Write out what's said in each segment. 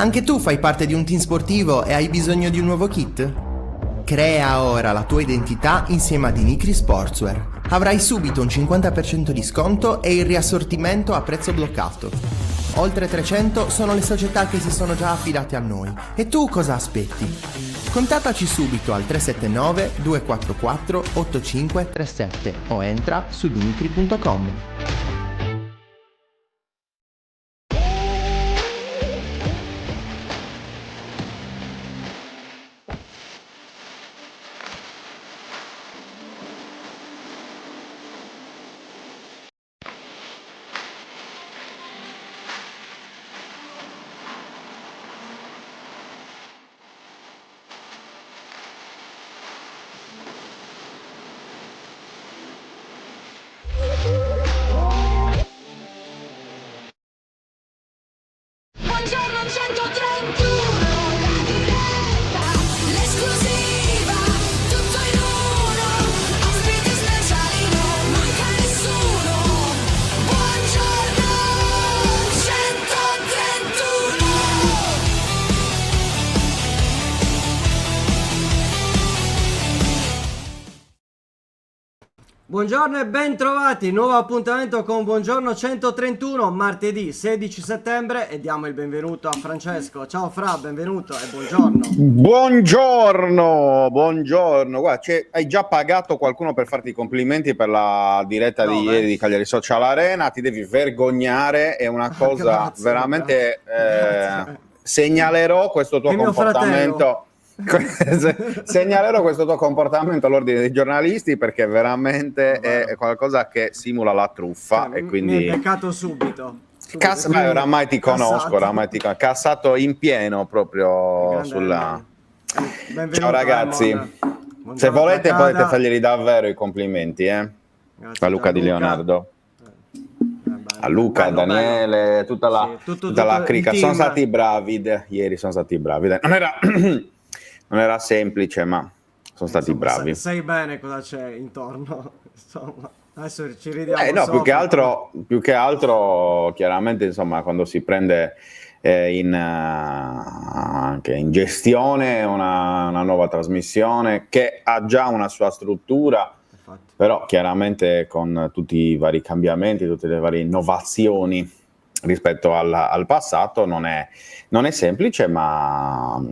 Anche tu fai parte di un team sportivo e hai bisogno di un nuovo kit? Crea ora la tua identità insieme ad Inicri Sportswear. Avrai subito un 50% di sconto e il riassortimento a prezzo bloccato. Oltre 300 sono le società che si sono già affidate a noi. E tu cosa aspetti? Contattaci subito al 379 244 8537 o entra su dimitri.com. Buongiorno 131, la diretta, l'esclusiva, tutto in uno, ospiti speciali, non manca nessuno. Buongiorno 131. Buongiorno e ben trovati, nuovo appuntamento con Buongiorno 131, martedì 16 settembre e diamo il benvenuto a Francesco. Ciao Fra, benvenuto e buongiorno. Buongiorno. Guarda, hai già pagato qualcuno per farti i complimenti per la diretta di ieri di Cagliari Social Arena, ti devi vergognare, è una cosa Grazie, veramente grazie. Segnalerò questo tuo È mio comportamento. Segnalerò questo tuo comportamento all'ordine dei giornalisti perché veramente è qualcosa che simula la truffa e quindi Mi è beccato subito. oramai ti conosco, cassato in pieno proprio Grande sulla... Benvenuto, Ciao ragazzi, Buongiorno se volete Takada. potete farglieli davvero i complimenti Grazie a Luca Di Leonardo, a Luca, a Daniele, tutta la il cricca. team. Sono stati bravi ieri, sono stati bravi. Non era semplice, ma sono stati Insomma, bravi. Sai bene cosa c'è intorno, insomma. Adesso ci ridiamo No, sopra, più che altro, chiaramente, insomma, quando si prende anche in gestione una nuova trasmissione che ha già una sua struttura, Infatti. però chiaramente con tutti i vari cambiamenti, tutte le varie innovazioni rispetto al passato non è semplice, ma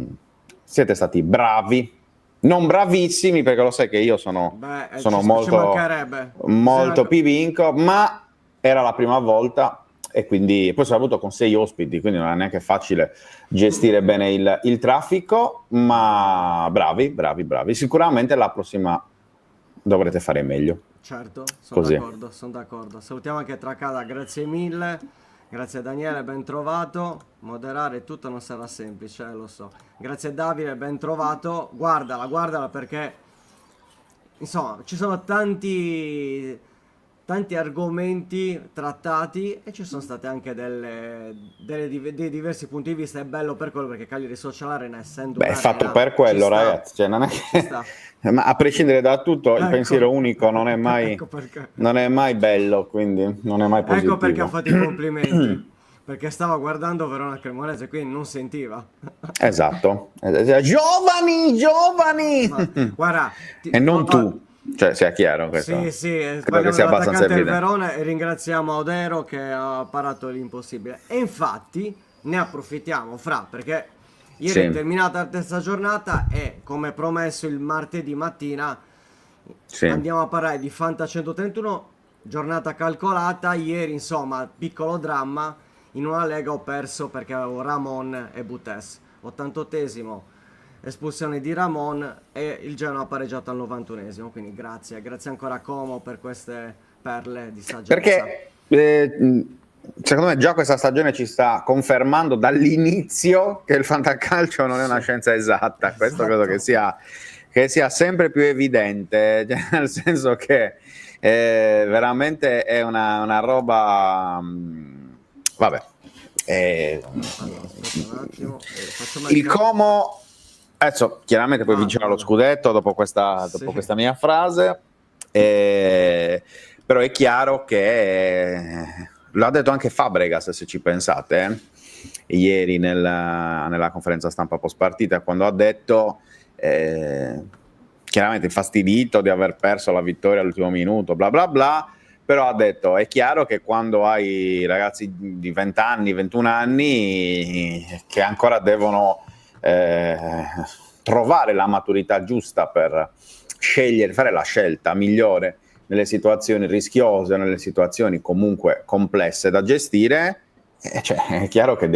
siete stati bravi. Non bravissimi, perché lo sai che io sono Ci mancherebbe. molto pivinco, ma era la prima volta e quindi poi sono avuto con 6 ospiti, quindi non è neanche facile gestire bene il traffico, ma bravi. Sicuramente la prossima dovrete fare meglio. Certo, sono Così. d'accordo. Salutiamo anche Tracada, grazie mille. Grazie Daniele, ben trovato. Moderare tutto non sarà semplice, lo so. Grazie Davide, ben trovato. Guardala perché insomma ci sono tanti argomenti trattati e ci sono state anche dei diversi punti di vista. È bello per quello perché Cagliari Social Arena, essendo È fatto per quello, ragazzi. Cioè, non è che... Ma a prescindere da tutto, il pensiero unico non è mai, Ecco perché. non è mai bello, quindi non è mai positivo. Ecco perché ho fatto i complimenti. Perché stava guardando Verona Cremonese, quindi non sentiva. Esatto. Giovani! Ma, guarda, E non tu. Cioè, sia chiaro questo. Sì, Credo che parliamo sia abbastanza dell'attaccante del evidente. Verona e ringraziamo Audero che ha parato l'impossibile. E infatti ne approfittiamo, Fra, perché ieri Sì. è terminata la terza giornata e come promesso il martedì mattina Sì. andiamo a parlare di Fanta 131, giornata calcolata. Ieri, insomma, piccolo dramma, in una lega ho perso perché avevo Ramon e Butes. 88esimo, espulsione di Ramon e il Genoa ha pareggiato al 91esimo. Quindi grazie ancora a Como per queste perle di saggezza. Perché secondo me già questa stagione ci sta confermando dall'inizio che il fantacalcio non è una scienza esatta. Questo credo che sia sempre più evidente, cioè, nel senso che veramente è una roba vabbè. Aspetta un attimo, faccio Il Como adesso chiaramente poi vincerà lo scudetto dopo questa mia frase, però è chiaro che l'ha detto anche Fabregas, se ci pensate, ieri nella conferenza stampa post partita, quando ha detto chiaramente infastidito di aver perso la vittoria all'ultimo minuto, bla bla bla, però ha detto è chiaro che quando hai ragazzi di 20 anni, 21 anni che ancora devono trovare la maturità giusta per scegliere, fare la scelta migliore nelle situazioni rischiose, nelle situazioni comunque complesse da gestire, cioè, è chiaro che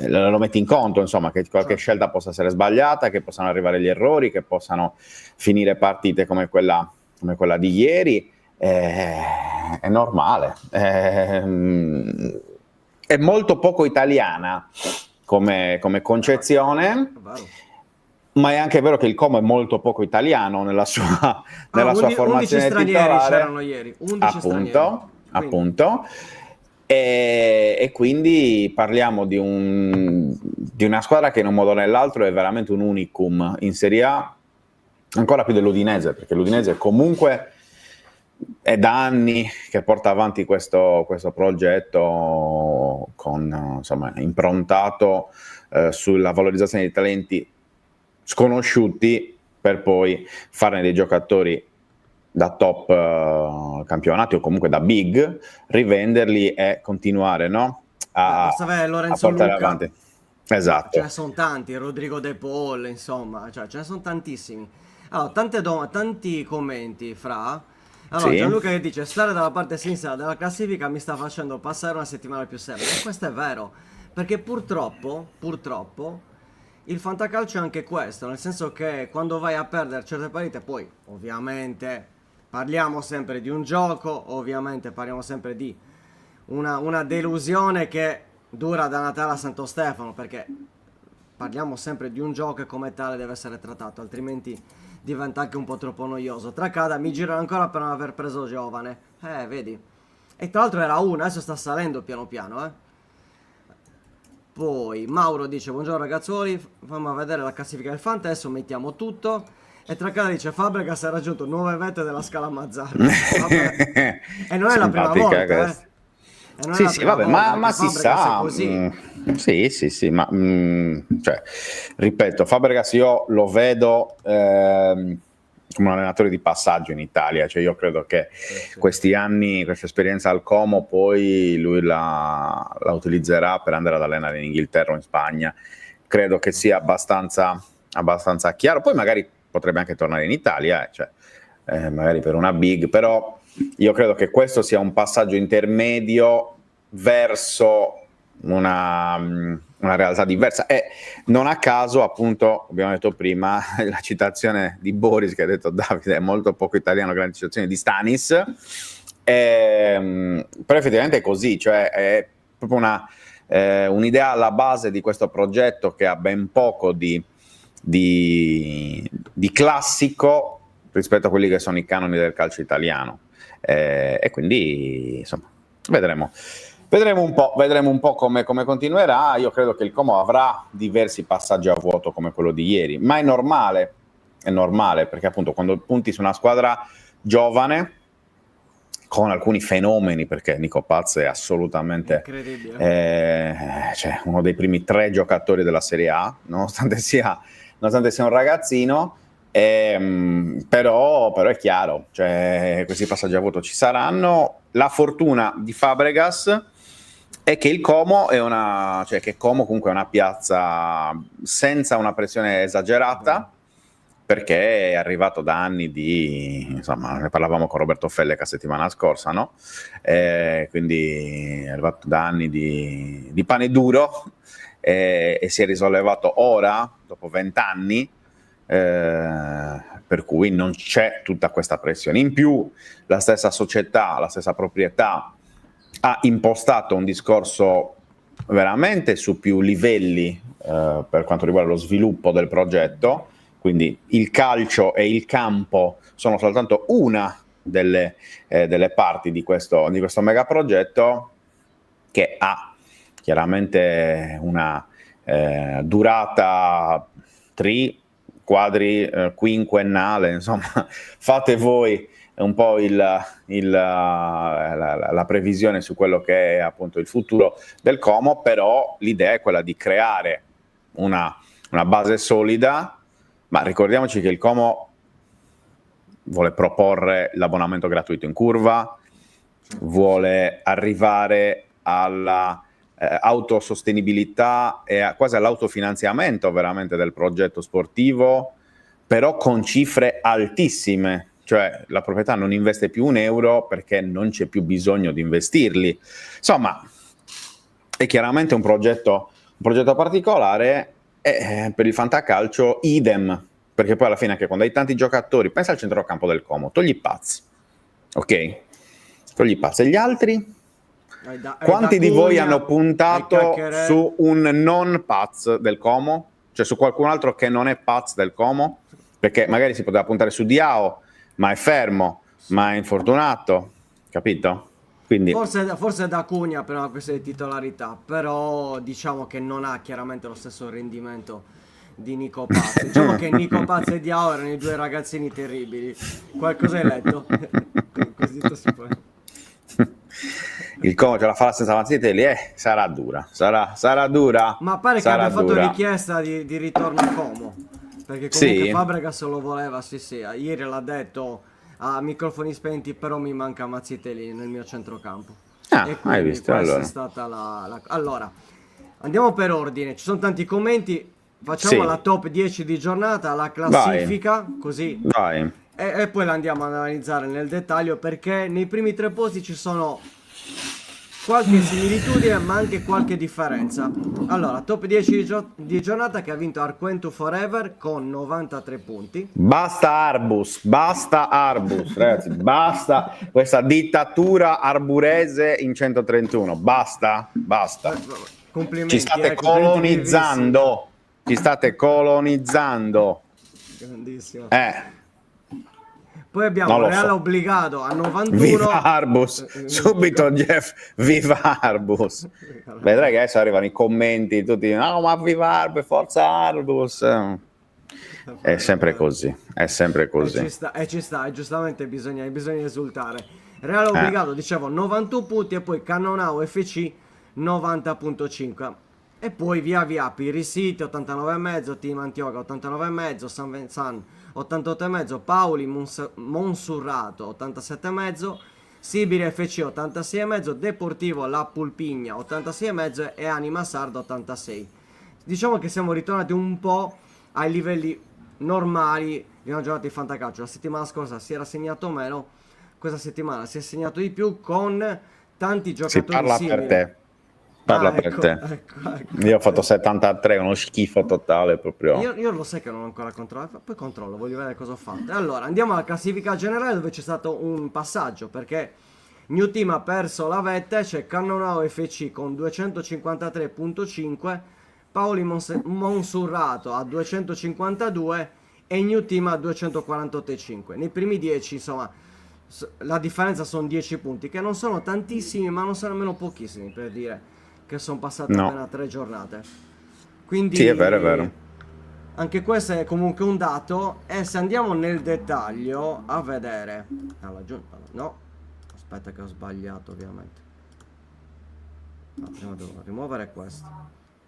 lo metti in conto, insomma, che qualche scelta possa essere sbagliata, che possano arrivare gli errori, che possano finire partite come quella di ieri, è normale. È molto poco italiana come concezione, ma è anche vero che il Como è molto poco italiano nella sua formazione 11 stranieri titolare. c'erano ieri, 11 stranieri. Appunto. E quindi parliamo di una squadra che in un modo o nell'altro è veramente un unicum in Serie A, ancora più dell'Udinese, perché l'Udinese comunque è da anni che porta avanti questo progetto insomma, improntato sulla valorizzazione dei talenti sconosciuti per poi farne dei giocatori da top campionati o comunque da big, rivenderli e continuare, no? a Lorenzo portare Luca. avanti. Esatto. Ce ne sono tanti, Rodrigo De Paul, insomma, cioè ce ne sono tantissimi. Allora, tanti commenti fra. Allora, Sì. Gianluca che dice: stare dalla parte sinistra della classifica mi sta facendo passare una settimana più seria. E questo è vero, perché purtroppo il fantacalcio è anche questo, nel senso che quando vai a perdere certe partite, poi ovviamente parliamo sempre di un gioco, ovviamente parliamo sempre di una delusione che dura da Natale a Santo Stefano, perché parliamo sempre di un gioco e come tale deve essere trattato, altrimenti diventa anche un po' troppo noioso. Tracada mi girano ancora per non aver preso giovane, vedi, e tra l'altro era uno, adesso sta salendo piano piano. Poi Mauro dice: buongiorno ragazzuoli, fammi vedere la classifica del Fanta, adesso mettiamo tutto. E Tracada dice: Fabregas ha raggiunto nuove vette della scala Mazzarri. E non è la prima volta, Sì, vabbè, ma si sa. Sì, ma cioè, ripeto, Fabregas io lo vedo come un allenatore di passaggio in Italia, cioè io credo che questi anni, questa esperienza al Como, poi lui la utilizzerà per andare ad allenare in Inghilterra o in Spagna. Credo che sia abbastanza chiaro, poi magari potrebbe anche tornare in Italia, cioè, magari per una big, però io credo che questo sia un passaggio intermedio verso una realtà diversa, e non a caso, appunto, abbiamo detto prima la citazione di Boris che ha detto: Davide è molto poco italiano, grande citazione di Stanis, però effettivamente è così, cioè è proprio un'idea alla base di questo progetto che ha ben poco di classico rispetto a quelli che sono i canoni del calcio italiano, e quindi insomma vedremo un po' come continuerà. Io credo che il Como avrà diversi passaggi a vuoto come quello di ieri, ma è normale perché appunto quando punti su una squadra giovane con alcuni fenomeni, perché Nico Paz è assolutamente cioè, uno dei primi 3 giocatori della Serie A, nonostante sia un ragazzino, però è chiaro, cioè, questi passaggi a vuoto ci saranno. La fortuna di Fabregas è che il Como che Como comunque è una piazza senza una pressione esagerata, perché è arrivato da anni insomma, ne parlavamo con Roberto Felleca settimana scorsa, no? Quindi è arrivato da anni di pane duro, e si è risollevato ora, dopo 20 anni, per cui non c'è tutta questa pressione. In più la stessa società, la stessa proprietà ha impostato un discorso veramente su più livelli per quanto riguarda lo sviluppo del progetto, quindi il calcio e il campo sono soltanto una delle parti di questo megaprogetto, che ha chiaramente una durata quinquennale, insomma fate voi un po' la previsione su quello che è appunto il futuro del Como, però l'idea è quella di creare una base solida, ma ricordiamoci che il Como vuole proporre l'abbonamento gratuito in curva, vuole arrivare alla autosostenibilità e quasi all'autofinanziamento veramente del progetto sportivo, però con cifre altissime, cioè la proprietà non investe più un euro perché non c'è più bisogno di investirli. Insomma, è chiaramente un progetto particolare, e per il fantacalcio idem, perché poi alla fine anche quando hai tanti giocatori, pensa al centrocampo del Como, togli Paz, ok? Togli Paz, e gli altri? Quanti di voi hanno puntato su un non Paz del Como? Cioè su qualcun altro che non è Paz del Como? Perché magari si poteva puntare su Diao, ma è fermo, ma è infortunato, capito? Quindi Forse da Cunha per una questione di titolarità, però diciamo che non ha chiaramente lo stesso rendimento di Nico Paz. Diciamo che Nico Paz e Diao erano i due ragazzini terribili. Qualcosa hai letto? Così si può. Il Como ce la farà senza Mazzitelli, sarà dura, sarà dura. Ma pare che abbia fatto richiesta di ritorno a Como, perché comunque sì. Fabregas lo voleva, sì, ieri l'ha detto a microfoni spenti, però mi manca Mazzitelli nel mio centrocampo. E hai visto? Allora. È stata allora, andiamo per ordine, ci sono tanti commenti, facciamo la top 10 di giornata, la classifica, così. Vai. E poi la andiamo ad analizzare nel dettaglio, perché nei primi 3 posti ci sono qualche similitudine ma anche qualche differenza. Allora, top 10 di giornata che ha vinto Arquentu Forever con 93 punti. Basta Arbus, ragazzi, basta questa dittatura arburese in 131, basta. Complimenti. Ci state colonizzando. Grandissimo. Poi abbiamo Real Obbligato a 91. Viva Arbus, subito Jeff, viva Arbus. Vedrai che adesso arrivano i commenti tutti, no ma viva Arbus, forza Arbus. È sempre così. Ci sta, giustamente bisogna esultare. Real Obbligato, dicevo, 91 punti, e poi Cannonau FC 90.5. E poi via Pirisiti 89,5, Team Antioca 89,5, San Vincent 88,5, Pauli Monsurrato 87,5, Sibiri FC 86,5, Deportivo La Pulpigna 86,5 e Anima Sarda 86. Diciamo che siamo ritornati un po' ai livelli normali di una giornata di fantacalcio. La settimana scorsa si era segnato meno, questa settimana si è segnato di più, con tanti giocatori simili. Per te. Parla per te. Io ho fatto 73, uno schifo totale proprio. Io lo sai che non ho ancora controllato, poi controllo, voglio vedere cosa ho fatto. Allora, andiamo alla classifica generale, dove c'è stato un passaggio, perché New Team ha perso la vetta, c'è Cannonau FC con 253.5, Paoli Monsurrato a 252 e New Team a 248,5. Nei primi 10, insomma, la differenza sono 10 punti, che non sono tantissimi, ma non sono nemmeno pochissimi, per dire che sono passate appena 3 giornate. Quindi sì, è vero. Anche questo è comunque un dato. E se andiamo nel dettaglio a vedere, no, aspetta che ho sbagliato, ovviamente. Prima devo rimuovere questo.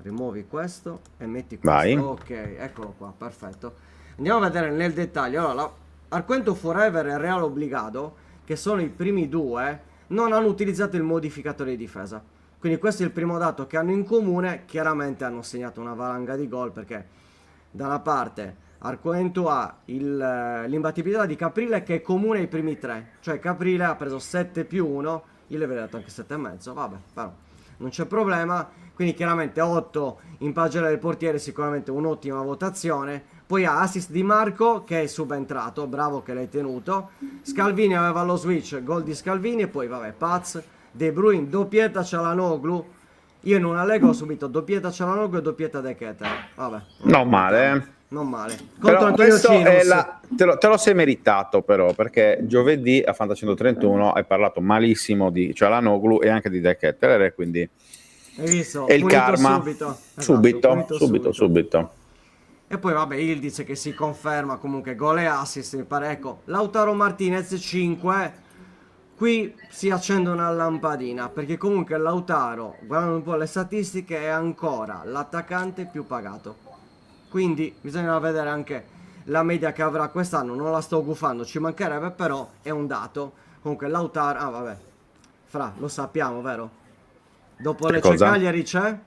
Rimuovi questo e metti questo. Vai. Ok, eccolo qua, perfetto. Andiamo a vedere nel dettaglio. Allora, Arquento Forever e Real Obbligato, che sono i primi due, non hanno utilizzato il modificatore di difesa. Quindi questo è il primo dato che hanno in comune. Chiaramente hanno segnato una valanga di gol, perché da una parte Arquento ha l'imbattibilità di Caprile, che è comune ai primi 3. Cioè Caprile ha preso 7+1, io le avevo dato anche 7,5, vabbè, però non c'è problema. Quindi chiaramente 8 in pagella del portiere, sicuramente un'ottima votazione. Poi ha assist di Marco, che è subentrato, bravo che l'hai tenuto. Scalvini aveva lo switch, gol di Scalvini. E poi vabbè, Paz, De Bruyne, doppietta Çalhanoğlu. Io in una lega ho subito doppietta Çalhanoğlu e doppietta De Ketelaere. Vabbè, non male. Contro Antonio Cinos. Te lo sei meritato, però, perché giovedì a Fanta 131 hai parlato malissimo di Çalhanoğlu e anche di De Ketelaere, quindi hai visto? è il karma. Subito. Subito. E poi vabbè, Ildiz che si conferma comunque gol e assist, mi pare. Ecco, Lautaro Martinez 5. Qui si accende una lampadina, perché comunque Lautaro, guardando un po' le statistiche, è ancora l'attaccante più pagato. Quindi bisogna vedere anche la media che avrà quest'anno. Non la sto gufando, ci mancherebbe, però è un dato. Comunque Lautaro, ah vabbè, Fra, lo sappiamo, vero? Dopo Che Lecce cosa? Cagliari c'è?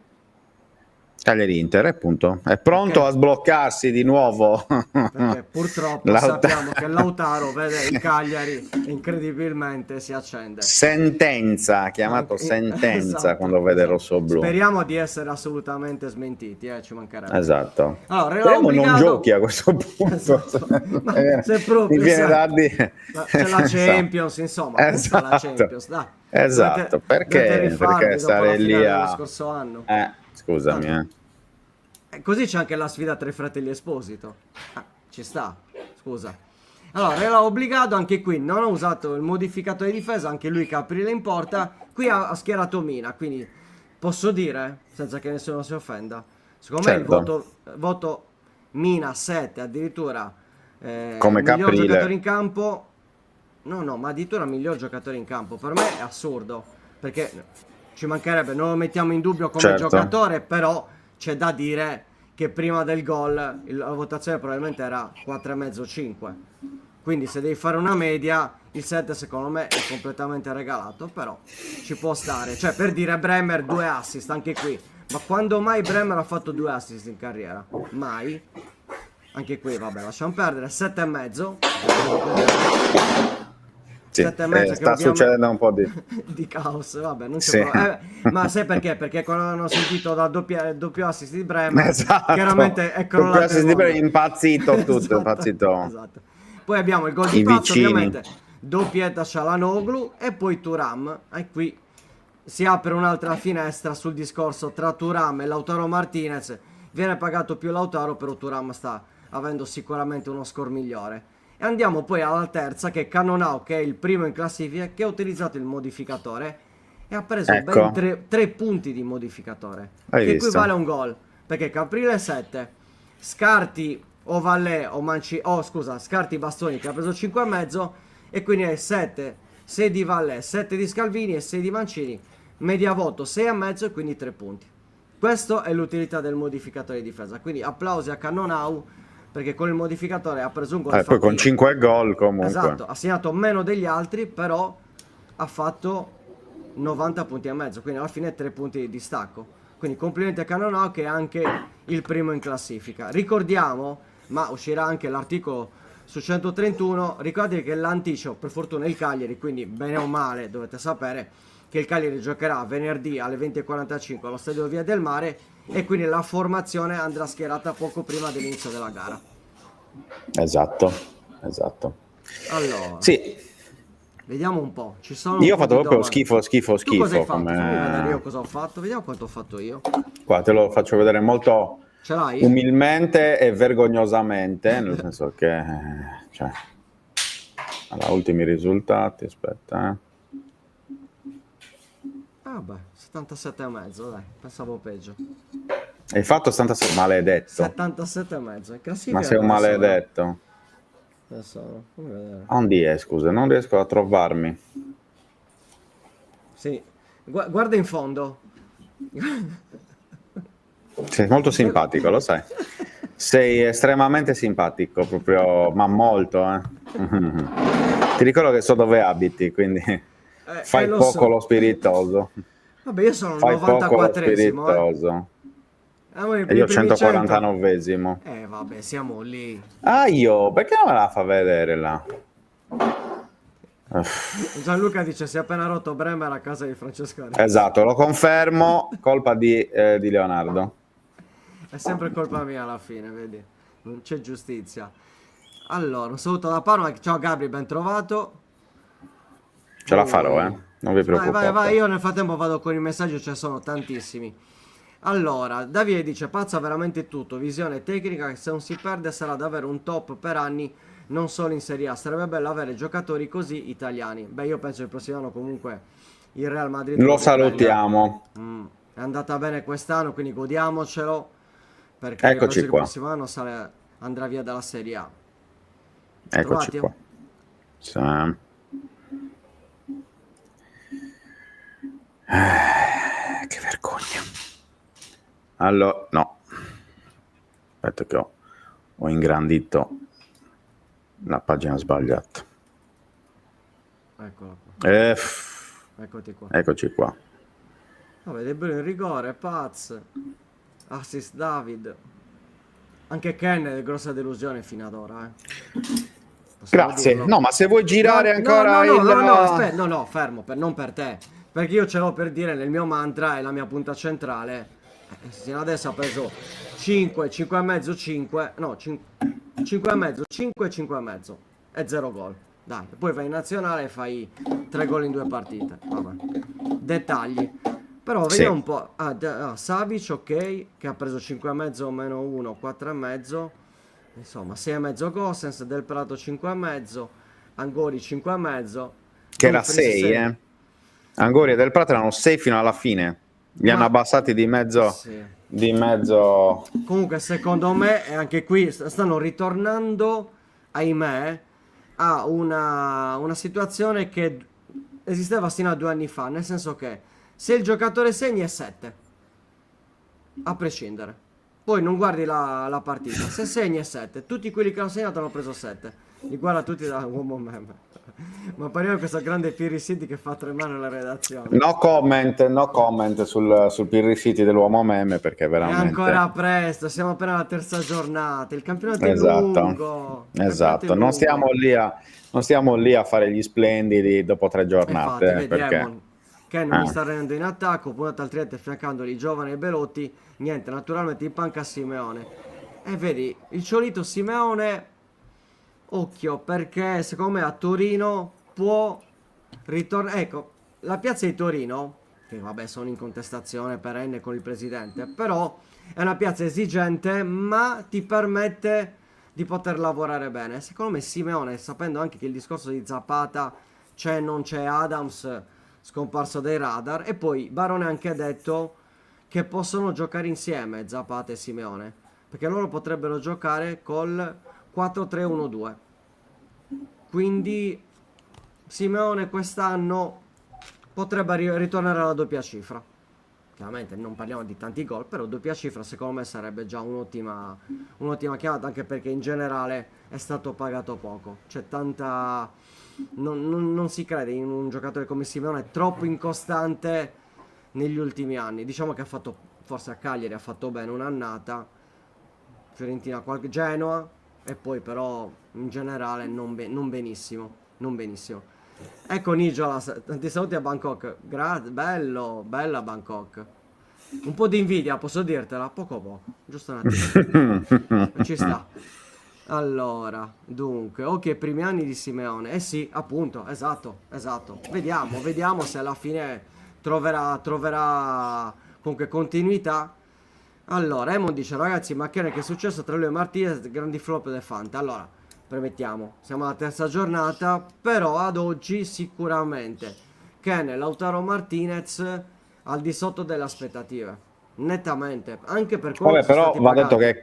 Cagliari Inter, appunto. È pronto Ok. a sbloccarsi di nuovo. Perché purtroppo Lauta- sappiamo che Lautaro vede il Cagliari e incredibilmente si accende. Sentenza, chiamato Anche- sentenza esatto, quando vede il esatto. rosso-blu. Speriamo di essere assolutamente smentiti, ci mancherebbe. Esatto. Allora, era Speriamo non obbligato- giochi a questo punto. Esatto. Ma se proprio, Mi viene sai, da dire. ma c'è la Champions, insomma, pensa alla Esatto. Champions, dai. Esatto, Dovete perché rifarvi perché dopo stare la lì finale dello a... scorso anno. Scusami, Così c'è anche la sfida tra i fratelli Esposito. Ci sta, scusa. Allora, era obbligato anche qui, non ha usato il modificatore di difesa, anche lui Caprile in porta. Qui ha schierato Mina, quindi posso dire, senza che nessuno si offenda, secondo me Certo. il voto Mina 7, addirittura Come miglior Caprile. giocatore in campo. No, ma addirittura miglior giocatore in campo. Per me è assurdo, perché ci mancherebbe, non lo mettiamo in dubbio come Certo. giocatore, però c'è da dire che prima del gol la votazione probabilmente era 4,5-5. Quindi se devi fare una media, il 7 secondo me è completamente regalato, però ci può stare. Cioè, per dire Bremer 2 assist anche qui. Ma quando mai Bremer ha fatto 2 assist in carriera? Mai. Anche qui, vabbè, lasciamo perdere. 7,5. Sì, 7,5 che sta ovviamente- succedendo un po' di... di caos, vabbè, non c'è Sì. problema. Ma sai perché? Perché quando hanno sentito da doppio assist di Bremer, Esatto. chiaramente è crollato il Doppio assist di mondo. Bremer, impazzito tutto, Esatto, impazzito. esatto. Poi abbiamo il gol di I Pazzo, vicini. ovviamente, doppietta Çalhanoğlu e poi Thuram. E qui si apre un'altra finestra sul discorso tra Thuram e Lautaro Martinez. Viene pagato più Lautaro, però Thuram sta avendo sicuramente uno score migliore. E andiamo poi alla terza, che è Cannonau, che è il primo in classifica, che ha utilizzato il modificatore e ha preso Ecco. ben 3 punti di modificatore, Hai che visto? equivale a un gol, perché Caprile 7, Scarti o Vallée o Scarti Bastoni che ha preso 5,5, e quindi è 7, 6 di Vallée, 7 di Scalvini e 6 di Mancini, media voto 6,5 e quindi 3 punti. Questa è l'utilità del modificatore di difesa, quindi applausi a Cannonau, perché con il modificatore ha preso un gol Poi con fattivo. 5 gol comunque. Esatto, ha segnato meno degli altri, però ha fatto 90 punti e mezzo, quindi alla fine 3 punti di distacco. Quindi complimenti a Cannonau, che è anche il primo in classifica. Ricordiamo, ma uscirà anche l'articolo su 131, ricordate che l'anticipo, per fortuna il Cagliari, quindi bene o male dovete sapere che il Cagliari giocherà venerdì alle 20:45 allo stadio Via del Mare, e quindi la formazione andrà schierata poco prima dell'inizio della gara. Esatto. Allora, Sì, vediamo un po'. Ci sono io ho un po' fatto di proprio domande. schifo. Tu cosa hai fatto? come- Fammi vedere io cosa ho fatto. Vediamo quanto ho fatto io. Qua te lo faccio vedere molto Ce l'hai? umilmente e vergognosamente, nel senso che... Cioè, allora, ultimi risultati, aspetta. Ah beh, 77,5, dai, pensavo peggio. Hai fatto 76, maledetto. 77,5. In classifica Ma sei un adesso- maledetto. adesso, fammi vedere. Ondi è, scusa, non riesco a trovarmi. Sì. Guarda in fondo. Sei molto simpatico, lo sai. Sei estremamente simpatico, proprio, ma molto, eh. Ti ricordo che so dove abiti, quindi fai lo poco so. lo spiritoso. Vabbè, io sono il Fai poco lo 94esimo. spiritoso. I E primi io 100. 149esimo. Vabbè, siamo lì. Ah, io, perché non me la fa vedere là? Gianluca dice si è appena rotto Bremer a casa di Francesco Arezzo. Esatto, lo confermo, colpa di Leonardo. È sempre colpa mia alla fine, vedi? Non c'è giustizia. Allora, un saluto da Parma. Ciao Gabri, ben trovato. Ce la farò, non vi Vai, preoccupate. vai, io nel frattempo vado con i messaggi, ce ne sono tantissimi. Allora, Davide dice, pazza veramente tutto, visione tecnica, che se non si perde sarà davvero un top per anni, non solo in Serie A. Sarebbe bello avere giocatori così italiani. Beh, io penso che il prossimo anno comunque il Real Madrid Lo salutiamo. È andata bene quest'anno, quindi godiamocelo. perché penso Eccoci che il qua. prossimo anno andrà via dalla Serie A. Eccoci Trovati? qua. Sì. Che vergogna. Allora, no. Aspetta che ho ingrandito la pagina sbagliata. Eccola qua. Eccoti qua. Eccoci qua. Vabbè, De Bruyne in rigore, Paz, assist David. Anche Ken è grossa delusione fino ad ora, Possiamo Grazie. dirlo. No, ma se vuoi girare No, ancora no, aspetta, no, fermo, non per te. Perché io ce l'ho per dire nel mio mantra e la mia punta centrale. Sino adesso ha preso 5, 5,5, 5, no, 5,5, 5, 5,5 e 0 gol. Dai, poi vai in nazionale e fai 3 gol in 2 partite. Vabbè. Dettagli. Però Sì. vediamo un po'. Savic, ok, che ha preso 5,5 meno 1, 4,5. Insomma, 6,5 Gosens, Del Prato 5,5, Angori 5,5. Che era Dumfries 6, Angoria e Del Prato erano 6 fino alla fine. Li hanno abbassati di mezzo. Sì. Di mezzo. Comunque, secondo me, e anche qui stanno ritornando, ahimè, a una situazione che esisteva fino a 2 anni fa. Nel senso che se il giocatore segna è 7, a prescindere. Poi non guardi la partita. Se segna è 7, tutti quelli che hanno segnato hanno preso 7. Li guarda tutti da uomo meme. Ma parliamo di questo grande Pirri City che fa tremare la redazione. No comment sul Pirri City dell'uomo meme, perché È veramente. ancora presto, siamo appena alla terza giornata. Il campionato è Esatto, lungo. Il esatto. campionato è Non stiamo lì a fare gli splendidi dopo 3 Infatti, giornate. vedi, Perché. che non mi sta rendendo in attacco, puntato al triente affiancandoli Giovane e Belotti, niente, naturalmente in panca Simeone. E vedi, il solito Simeone, occhio, perché secondo me a Torino può ritornare, ecco, la piazza di Torino, che vabbè sono in contestazione perenne con il presidente, però è una piazza esigente, ma ti permette di poter lavorare bene. Secondo me Simeone, sapendo anche che il discorso di Zapata c'è, non c'è Adams, scomparso dai radar, e poi Barone ha anche detto che possono giocare insieme Zapata e Simeone, perché loro potrebbero giocare col 4-3-1-2. Quindi Simeone quest'anno potrebbe ritornare alla doppia cifra. Chiaramente non parliamo di tanti gol, però doppia cifra secondo me sarebbe già un'ottima chiamata, anche perché in generale è stato pagato poco. C'è tanta. Non si crede in un giocatore come Simeone, troppo incostante negli ultimi anni. Diciamo che ha fatto, forse a Cagliari ha fatto bene un'annata, Fiorentina Genoa, e poi però in generale non benissimo. Ecco Nigiola, tanti saluti a Bangkok. Bella Bangkok. Un po' di invidia, posso dirtela? Poco, giusto un attimo. Ci sta. Allora, dunque, ok, primi anni di Simeone. Eh sì, appunto, esatto. Vediamo se alla fine troverà comunque continuità. Allora, Emon dice, ragazzi, ma che è successo tra lui e Martinez? Grandi flop del Fanta. Allora, premettiamo, siamo alla terza giornata, però ad oggi sicuramente Ken e Lautaro Martinez al di sotto delle aspettative. Nettamente, anche per quello Vabbè, che sono però stati va detto pagati.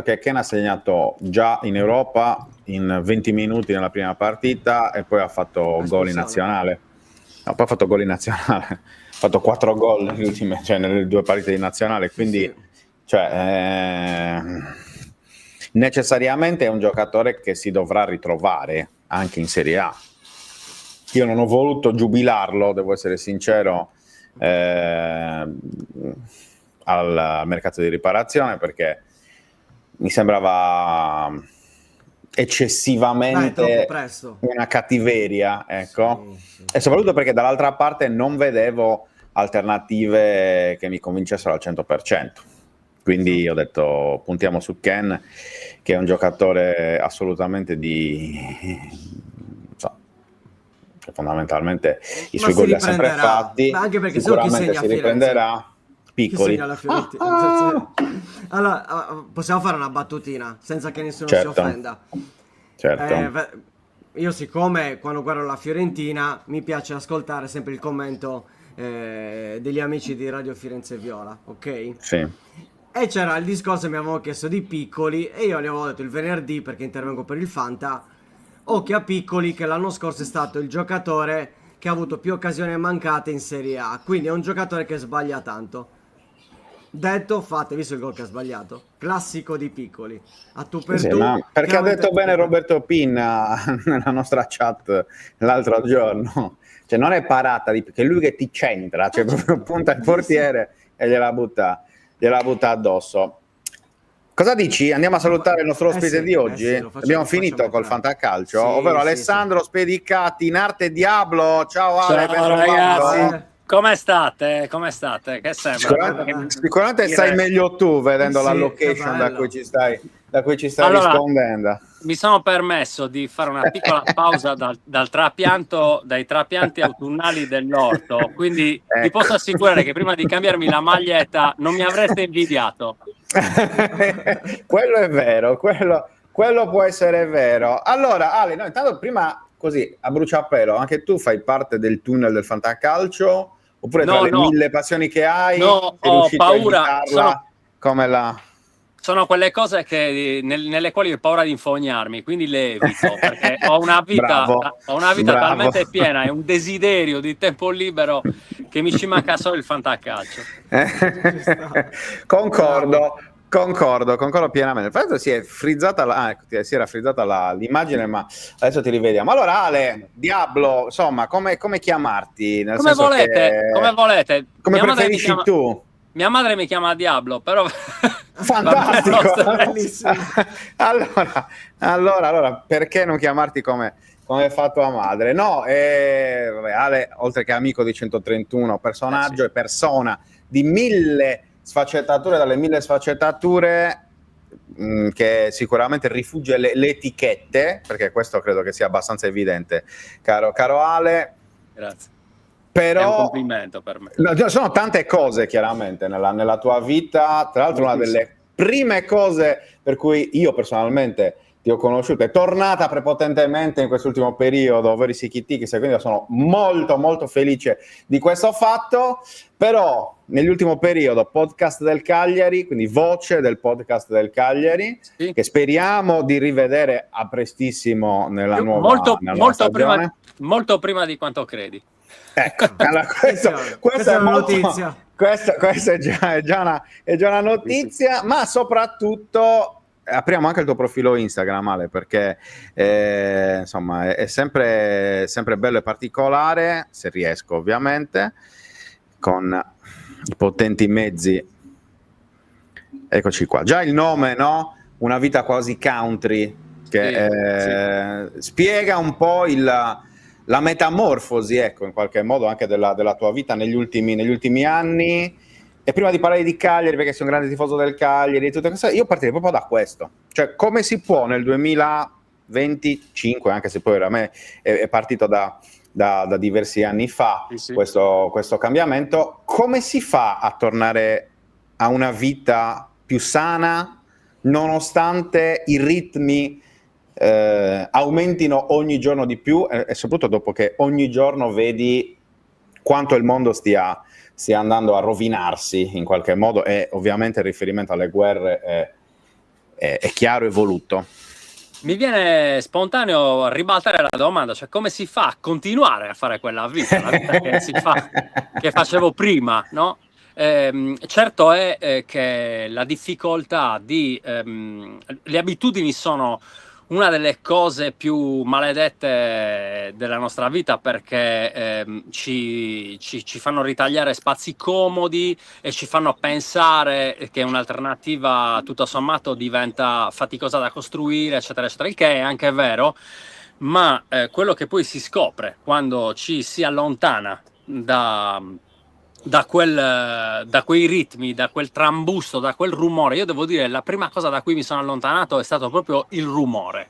che Ken ha segnato già in Europa in 20 minuti nella prima partita e poi ha fatto gol in nazionale. No, poi ha fatto gol in nazionale, ha fatto 4 gol nelle ultime, cioè nelle 2 partite di nazionale, quindi Sì. cioè, necessariamente è un giocatore che si dovrà ritrovare anche in Serie A. Io non ho voluto giubilarlo, devo essere sincero, al mercato di riparazione, perché mi sembrava eccessivamente troppo presto. una cattiveria, ecco. Sì. E soprattutto perché dall'altra parte non vedevo alternative che mi convincessero al 100%. Quindi ho detto puntiamo su Ken, che è un giocatore assolutamente che fondamentalmente i suoi gol li ha sempre fatti, anche perché sicuramente si riprenderà. Piccoli. La Fiorentina. Allora, possiamo fare una battutina senza che nessuno si offenda. Certo. Io siccome quando guardo la Fiorentina mi piace ascoltare sempre il commento degli amici di Radio Firenze Viola, ok? Sì. E c'era il discorso, mi avevano chiesto di Piccoli e io gli avevo detto il venerdì, perché intervengo per il Fanta, occhio a Piccoli che l'anno scorso è stato il giocatore che ha avuto più occasioni mancate in Serie A, quindi è un giocatore che sbaglia tanto. Detto, fate, visto il gol che ha sbagliato, classico di Piccoli, a tu per Sì, tu. ma perché ha chiaramente- detto bene Roberto Pinna nella nostra chat l'altro giorno, cioè non è parata, che è lui che ti centra, cioè proprio punta il portiere e gliela butta addosso. Cosa dici? Andiamo a salutare il nostro ospite sì, di oggi? sì, lo facciamo- Abbiamo lo facciamo finito col entrare. fantacalcio, Sì, ovvero sì, Alessandro Spedicati in arte Diablo. Ciao Ale, ben Ciao trovato. ragazzi, come state? Come state? Che sembra? Sicuramente sai meglio tu vedendo Sì, la che location da bello. cui ci stai Allora, rispondendo. mi sono permesso di fare una piccola pausa dai trapianti autunnali dell'orto, quindi vi Ecco. posso assicurare che prima di cambiarmi la maglietta non mi avreste invidiato. Quello è vero, quello può essere vero. Allora, Ale, no, intanto prima così a bruciapelo, anche tu fai parte del tunnel del fantacalcio? Oppure tra No, le no. mille passioni che hai, No, sei ho riuscito a paura. evitarla come la... Sono quelle cose nelle quali ho paura di infognarmi, quindi le evito, perché ho una vita Bravo. talmente piena e un desiderio di tempo libero che mi ci manca solo il fantacalcio. Concordo pienamente. Infatti si è frizzata si era frizzata l'immagine, ma adesso ti rivediamo. Allora, Ale, Diablo, insomma, come chiamarti? Nel Come senso volete, come volete. come Mia madre mi preferisci chiama- tu? Mia madre mi chiama Diablo, però Fantastico. Va bene, Bellissimo. allora, perché non chiamarti come è fatto a madre? No, vabbè, Ale, oltre che amico di 131, personaggio sì. e persona di mille sfaccettature, dalle mille sfaccettature che sicuramente rifugge le etichette, perché questo credo che sia abbastanza evidente, caro Ale. Grazie. Però È un complimento per me. no, sono tante cose chiaramente nella tua vita, tra l'altro una delle prime cose per cui io personalmente ti ho conosciuto, è tornata prepotentemente in quest'ultimo periodo, ovvero i Sikitiki, quindi sono molto molto felice di questo fatto, però nell'ultimo periodo podcast del Cagliari, quindi voce del podcast del Cagliari, Sì. che speriamo di rivedere a prestissimo nella nuova stagione. Molto prima di quanto credi. Ecco, allora, questa è una molto- notizia. Questa è già una notizia, ma soprattutto apriamo anche il tuo profilo Instagram, Ale, perché insomma è sempre bello e particolare, se riesco ovviamente, con i potenti mezzi. Eccoci qua. Già il nome, no? Una vita quasi country, che spiega un po' la metamorfosi, ecco, in qualche modo anche della tua vita negli ultimi anni. E prima di parlare di Cagliari, perché sei un grande tifoso del Cagliari e tutte queste cose, io partirei proprio da questo. Cioè, come si può nel 2025, anche se poi per me è partito da diversi anni fa, Sì. questo cambiamento, come si fa a tornare a una vita più sana, nonostante i ritmi aumentino ogni giorno di più e soprattutto dopo che ogni giorno vedi quanto il mondo stia andando a rovinarsi in qualche modo, e ovviamente il riferimento alle guerre è chiaro e voluto. Mi viene spontaneo ribaltare la domanda, cioè come si fa a continuare a fare quella vita, la vita che facevo prima, no? Certo è che la difficoltà le abitudini sono una delle cose più maledette della nostra vita, perché ci fanno ritagliare spazi comodi e ci fanno pensare che un'alternativa tutto sommato diventa faticosa da costruire, eccetera, eccetera, il che è anche vero, ma quello che poi si scopre quando ci si allontana da quei ritmi, da quel trambusto, da quel rumore. Io devo dire, la prima cosa da cui mi sono allontanato è stato proprio il rumore.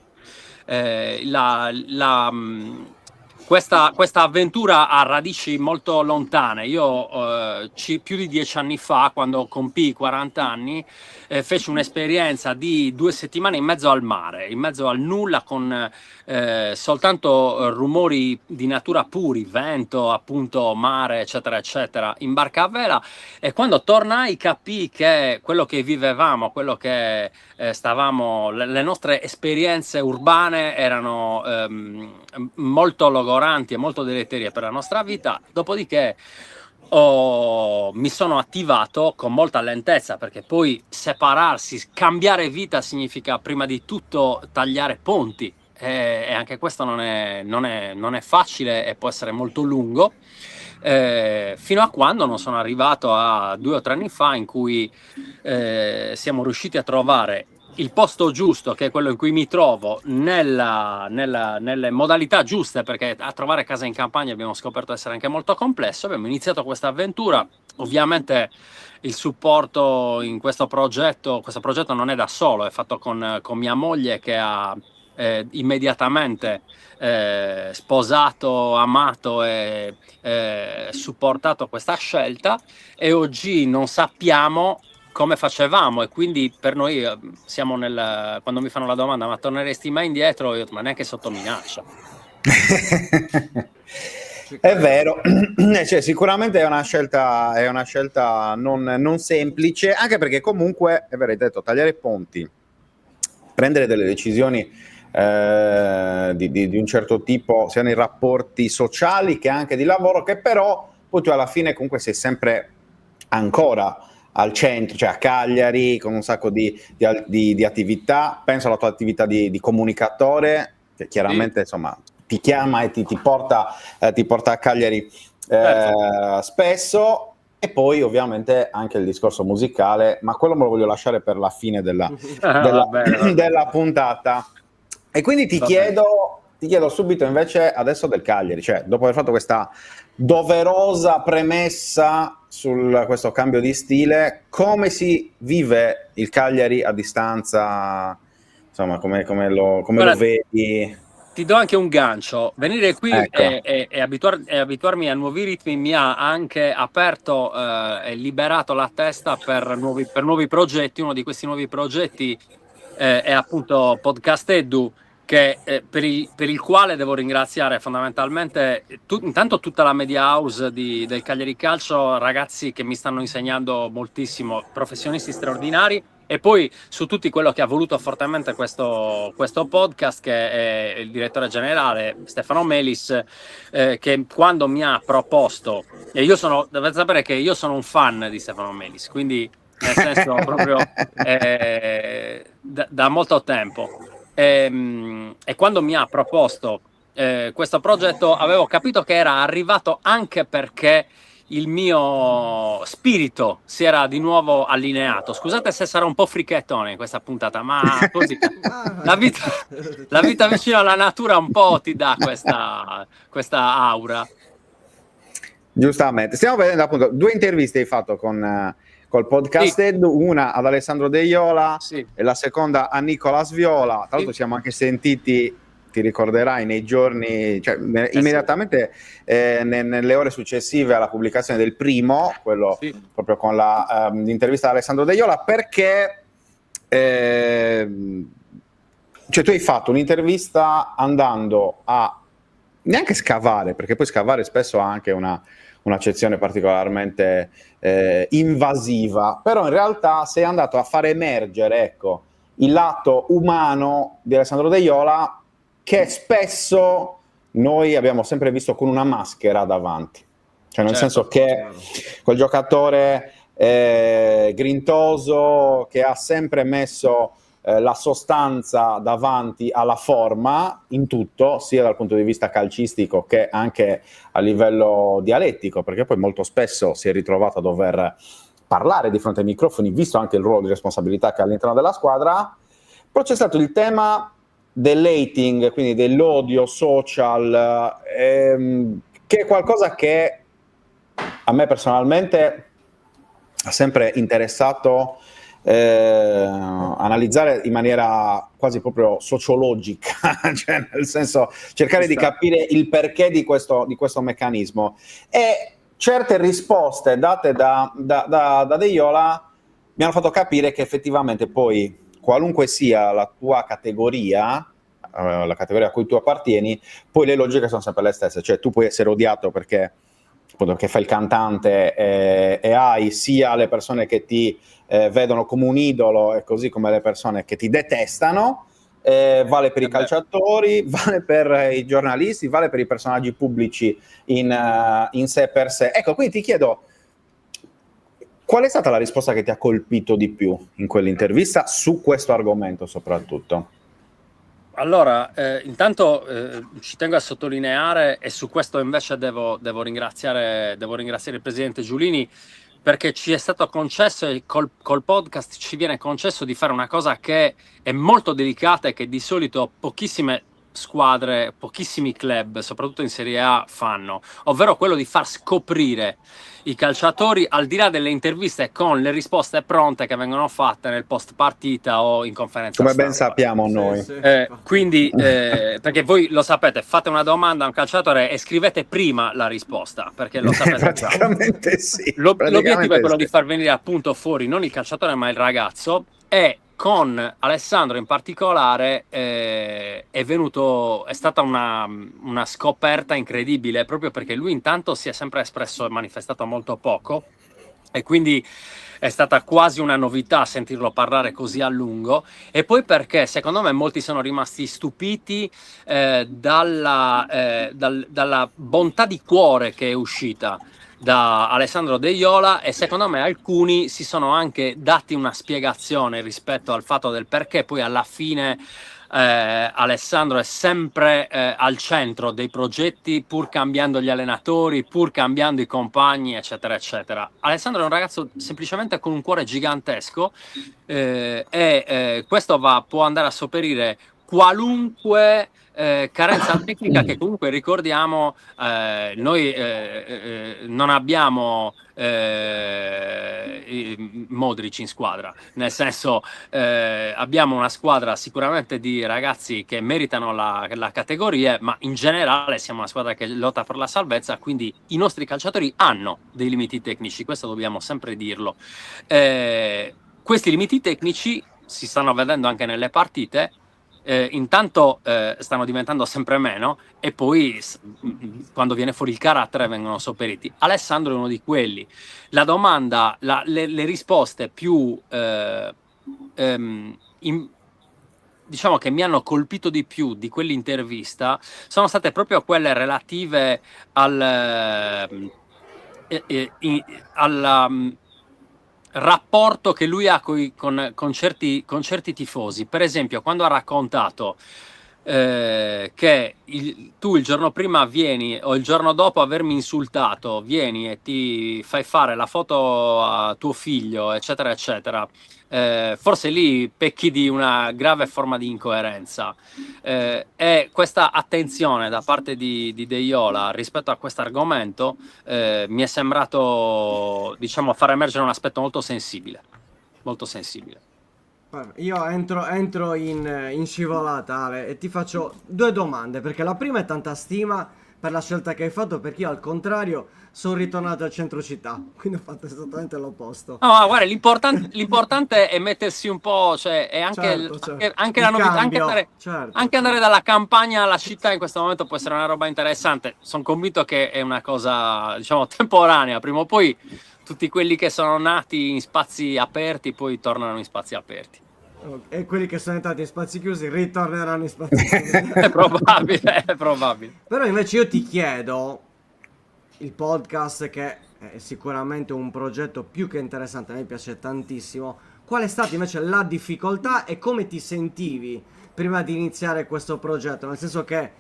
questa avventura ha radici molto lontane. Io più di 10 anni fa, quando compii 40 anni, feci un'esperienza di 2 settimane in mezzo al mare, in mezzo al nulla, con soltanto rumori di natura puri, vento, appunto, mare, eccetera, eccetera, in barca a vela. E quando tornai capii che quello che vivevamo, quello che le nostre esperienze urbane erano molto logoranti e molto deleterie per la nostra vita. Dopodiché mi sono attivato con molta lentezza, perché poi separarsi, cambiare vita significa prima di tutto tagliare ponti, e anche questo non è facile e può essere molto lungo. Fino a quando non sono arrivato a 2 o 3 anni fa, in cui siamo riusciti a trovare il posto giusto, che è quello in cui mi trovo, nelle modalità giuste, perché a trovare casa in campagna abbiamo scoperto essere anche molto complesso. Abbiamo iniziato questa avventura. Ovviamente il supporto in questo progetto non è da solo, è fatto con mia moglie, che ha immediatamente sposato, amato e supportato questa scelta, e oggi non sappiamo come facevamo, e quindi per noi siamo quando mi fanno la domanda: ma torneresti mai indietro? Io dico, ma neanche sotto minaccia. È vero, cioè, sicuramente è una scelta non semplice, anche perché comunque, è vero, hai detto, tagliare ponti, prendere delle decisioni di un certo tipo, sia nei rapporti sociali che anche di lavoro, che però poi tu alla fine comunque sei sempre ancora al centro, cioè a Cagliari, con un sacco di attività. Penso alla tua attività di comunicatore, che chiaramente insomma ti chiama e ti porta a Cagliari spesso, e poi ovviamente anche il discorso musicale, ma quello me lo voglio lasciare per la fine della puntata. E quindi ti chiedo subito invece adesso del Cagliari, cioè dopo aver fatto questa doverosa premessa su questo cambio di stile, come si vive il Cagliari a distanza, insomma, come lo vedi? Ti do anche un gancio: venire qui, Ecco. e abituarmi a nuovi ritmi mi ha anche aperto e liberato la testa per nuovi progetti. Uno di questi nuovi progetti è appunto Podcast Edu, che per il quale devo ringraziare fondamentalmente intanto tutta la media house del Cagliari Calcio, ragazzi che mi stanno insegnando moltissimo, professionisti straordinari, e poi su tutti quello che ha voluto fortemente questo podcast, che è il direttore generale Stefano Melis, che quando mi ha proposto, e dovete sapere che io sono un fan di Stefano Melis, quindi nel senso proprio da molto tempo. E quando mi ha proposto questo progetto, avevo capito che era arrivato anche perché il mio spirito si era di nuovo allineato. Scusate se sarà un po' fricchettone in questa puntata, ma così la vita vicino alla natura un po' ti dà questa aura. Giustamente. Stiamo vedendo appunto 2 interviste hai fatto col podcast Edu, una ad Alessandro De Iola e la seconda a Nicola Sviola. Tra l'altro siamo anche sentiti, ti ricorderai, nei giorni, cioè immediatamente nelle ore successive alla pubblicazione del primo, quello proprio con l'intervista ad Alessandro De Iola, perché cioè tu hai fatto un'intervista andando a neanche scavare, perché poi scavare spesso ha anche un'accezione particolarmente invasiva, però in realtà sei andato a far emergere, ecco, il lato umano di Alessandro De Iola, che spesso noi abbiamo sempre visto con una maschera davanti, cioè nel senso che quel giocatore grintoso che ha sempre messo la sostanza davanti alla forma in tutto, sia dal punto di vista calcistico che anche a livello dialettico, perché poi molto spesso si è ritrovato a dover parlare di fronte ai microfoni, visto anche il ruolo di responsabilità che ha all'interno della squadra. Poi c'è stato il tema dell'hating, quindi dell'odio social, che è qualcosa che a me personalmente ha sempre interessato analizzare in maniera quasi proprio sociologica, cioè nel senso cercare di capire il perché di questo meccanismo, e certe risposte date da Deiola mi hanno fatto capire che effettivamente poi, qualunque sia la tua categoria, la categoria a cui tu appartieni, poi le logiche sono sempre le stesse. Cioè tu puoi essere odiato perché fai il cantante, e hai sia le persone che ti vedono come un idolo, e così come le persone che ti detestano. Vale per i calciatori, vale per i giornalisti, vale per i personaggi pubblici in sé per sé. Ecco, quindi ti chiedo, qual è stata la risposta che ti ha colpito di più in quell'intervista su questo argomento soprattutto? Allora, intanto ci tengo a sottolineare, e su questo invece devo ringraziare il presidente Giulini, perché ci è stato concesso, e col podcast ci viene concesso di fare una cosa che è molto delicata e che di solito pochissime squadre, pochissimi club, soprattutto in Serie A, fanno, ovvero quello di far scoprire i calciatori al di là delle interviste con le risposte pronte che vengono fatte nel post partita o in conferenza come stampa. Ben sappiamo noi. Quindi, perché voi lo sapete, fate una domanda a un calciatore e scrivete prima la risposta, perché lo sapete già. Praticamente sì. L'obiettivo è quello di far venire appunto fuori non il calciatore ma il ragazzo, e con Alessandro in particolare è stata una scoperta incredibile, proprio perché lui intanto si è sempre espresso e manifestato molto poco, e quindi è stata quasi una novità sentirlo parlare così a lungo, e poi perché secondo me molti sono rimasti stupiti dalla bontà di cuore che è uscita da Alessandro Deiola, e secondo me alcuni si sono anche dati una spiegazione rispetto al fatto del perché poi alla fine Alessandro è sempre al centro dei progetti, pur cambiando gli allenatori, pur cambiando i compagni, eccetera eccetera. Alessandro è un ragazzo semplicemente con un cuore gigantesco, e questo può andare a sopperire qualunque carenza tecnica, che comunque ricordiamo noi non abbiamo Modric in squadra, nel senso abbiamo una squadra sicuramente di ragazzi che meritano la categoria, ma in generale siamo una squadra che lotta per la salvezza, quindi i nostri calciatori hanno dei limiti tecnici, questo dobbiamo sempre dirlo. Questi limiti tecnici si stanno vedendo anche nelle partite. Intanto stanno diventando sempre meno, e poi quando viene fuori il carattere vengono sopperiti. Alessandro è uno di quelli. La domanda, le risposte più diciamo che mi hanno colpito di più di quell'intervista sono state proprio quelle relative al rapporto che lui ha con certi tifosi. Per esempio, quando ha raccontato che tu il giorno prima vieni, o il giorno dopo avermi insultato, vieni e ti fai fare la foto a tuo figlio, eccetera eccetera, forse lì pecchi di una grave forma di incoerenza, e questa attenzione da parte di Deiola rispetto a questo argomento mi è sembrato, diciamo, far emergere un aspetto molto sensibile, molto sensibile. Io entro in scivolata, Ale, e ti faccio due domande, perché la prima è tanta stima per la scelta che hai fatto, perché io al contrario sono ritornato al centro città, quindi ho fatto esattamente l'opposto. No, guarda, l'importante è mettersi un po', cioè è anche, Certo. anche Il la novità, cambio, anche certo. andare dalla campagna alla città in questo momento può essere una roba interessante. Sono convinto che è una cosa, diciamo, temporanea. Prima o poi tutti quelli che sono nati in spazi aperti poi tornano in spazi aperti. E quelli che sono entrati in spazi chiusi ritorneranno in spazi chiusi. È probabile, è probabile. Però invece io ti chiedo, il podcast, che è sicuramente un progetto più che interessante, a me piace tantissimo, qual è stata invece la difficoltà e come ti sentivi prima di iniziare questo progetto? Nel senso che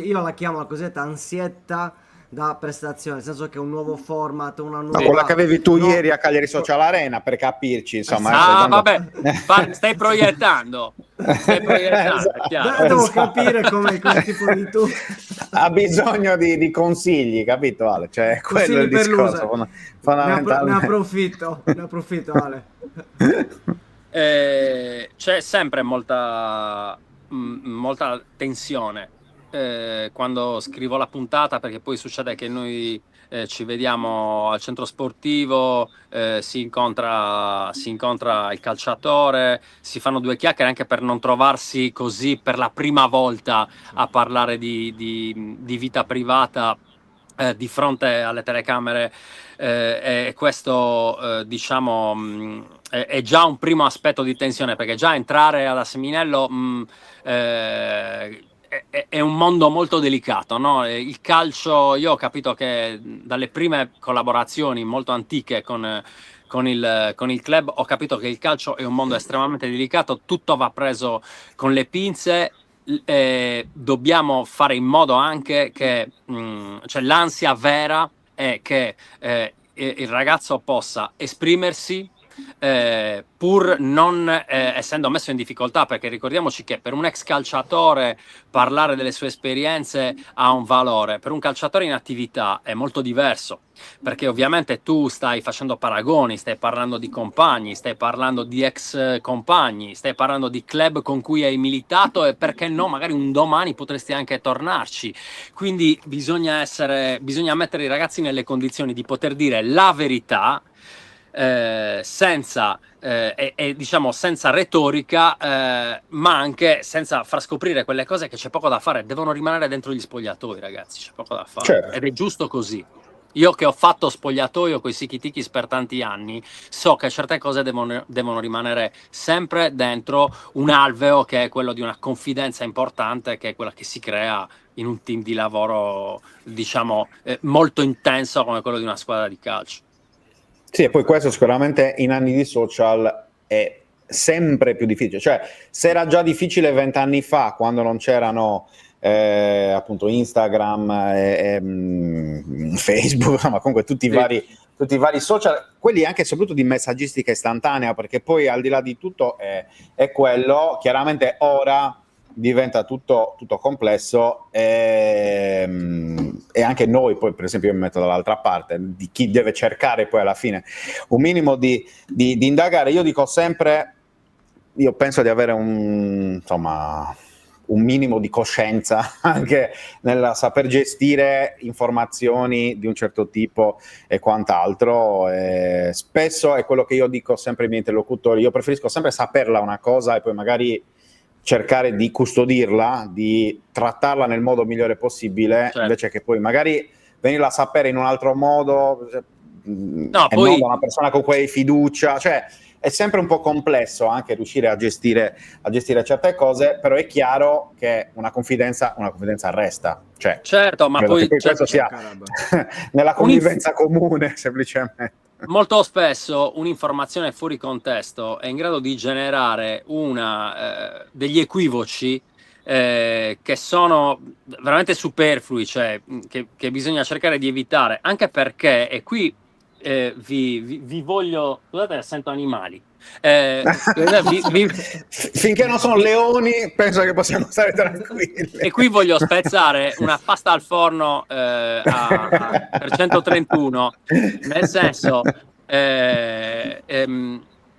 io la chiamo la cosiddetta ansietta da prestazione, nel senso che è un nuovo format, una nuova... No, quella che avevi tu ieri a Cagliari Social Arena, per capirci, insomma. Vabbè, stai proiettando. Stai proiettando, è chiaro. Devo capire come tipo di tu. ha bisogno di consigli, capito Ale? Cioè, quello è il Consigli per discorso l'user. fondamentalmente. Ne approfitto, Ale. C'è sempre molta tensione quando scrivo la puntata, perché poi succede che noi ci vediamo al centro sportivo, si incontra il calciatore, si fanno due chiacchiere anche per non trovarsi così per la prima volta a parlare di vita privata di fronte alle telecamere, e questo diciamo è già un primo aspetto di tensione, perché già entrare ad Asseminello è un mondo molto delicato, no? Il calcio, io ho capito che dalle prime collaborazioni molto antiche con il club, ho capito che il calcio è un mondo estremamente delicato, tutto va preso con le pinze. Dobbiamo fare in modo anche che cioè l'ansia vera è che il ragazzo possa esprimersi, pur non essendo messo in difficoltà, perché ricordiamoci che per un ex calciatore parlare delle sue esperienze ha un valore, per un calciatore in attività è molto diverso, perché ovviamente tu stai facendo paragoni, stai parlando di compagni, stai parlando di ex compagni, stai parlando di club con cui hai militato e perché no, magari un domani potresti anche tornarci. Quindi bisogna mettere i ragazzi nelle condizioni di poter dire la verità, senza diciamo senza retorica, ma anche senza far scoprire quelle cose che c'è poco da fare. Devono rimanere dentro gli spogliatoi, ragazzi, c'è poco da fare. Certo. Ed è giusto così. Io che ho fatto spogliatoio con i Sikitikis per tanti anni, so che certe cose devono rimanere sempre dentro un alveo, che è quello di una confidenza importante, che è quella che si crea in un team di lavoro, diciamo, molto intenso come quello di una squadra di calcio. Sì, e poi questo sicuramente in anni di social è sempre più difficile. Cioè, se era già difficile 20 anni fa, quando non c'erano appunto Instagram Facebook, insomma, comunque tutti i vari social, quelli anche soprattutto di messaggistica istantanea, perché poi al di là di tutto è quello, chiaramente ora diventa tutto complesso, e anche noi poi, per esempio, io mi metto dall'altra parte di chi deve cercare poi alla fine un minimo di indagare. Io dico sempre, io penso di avere un minimo di coscienza anche nel saper gestire informazioni di un certo tipo e quant'altro. Spesso è quello che io dico sempre ai miei interlocutori: io preferisco sempre saperla una cosa e poi magari cercare di custodirla, di trattarla nel modo migliore possibile, certo, invece che poi magari venirla a sapere in un altro modo, no, e poi non da una persona con cui hai fiducia. Cioè, è sempre un po' complesso anche riuscire a gestire certe cose, però è chiaro che una confidenza resta. Cioè, certo, ma poi questo sia nella convivenza comune, semplicemente. Molto spesso un'informazione fuori contesto è in grado di generare degli equivoci che sono veramente superflui, cioè che bisogna cercare di evitare, anche perché, e qui vi voglio, scusate, sento animali. Finché non sono leoni, penso che possiamo stare tranquilli. E qui voglio spezzare una pasta al forno per 131, nel senso, è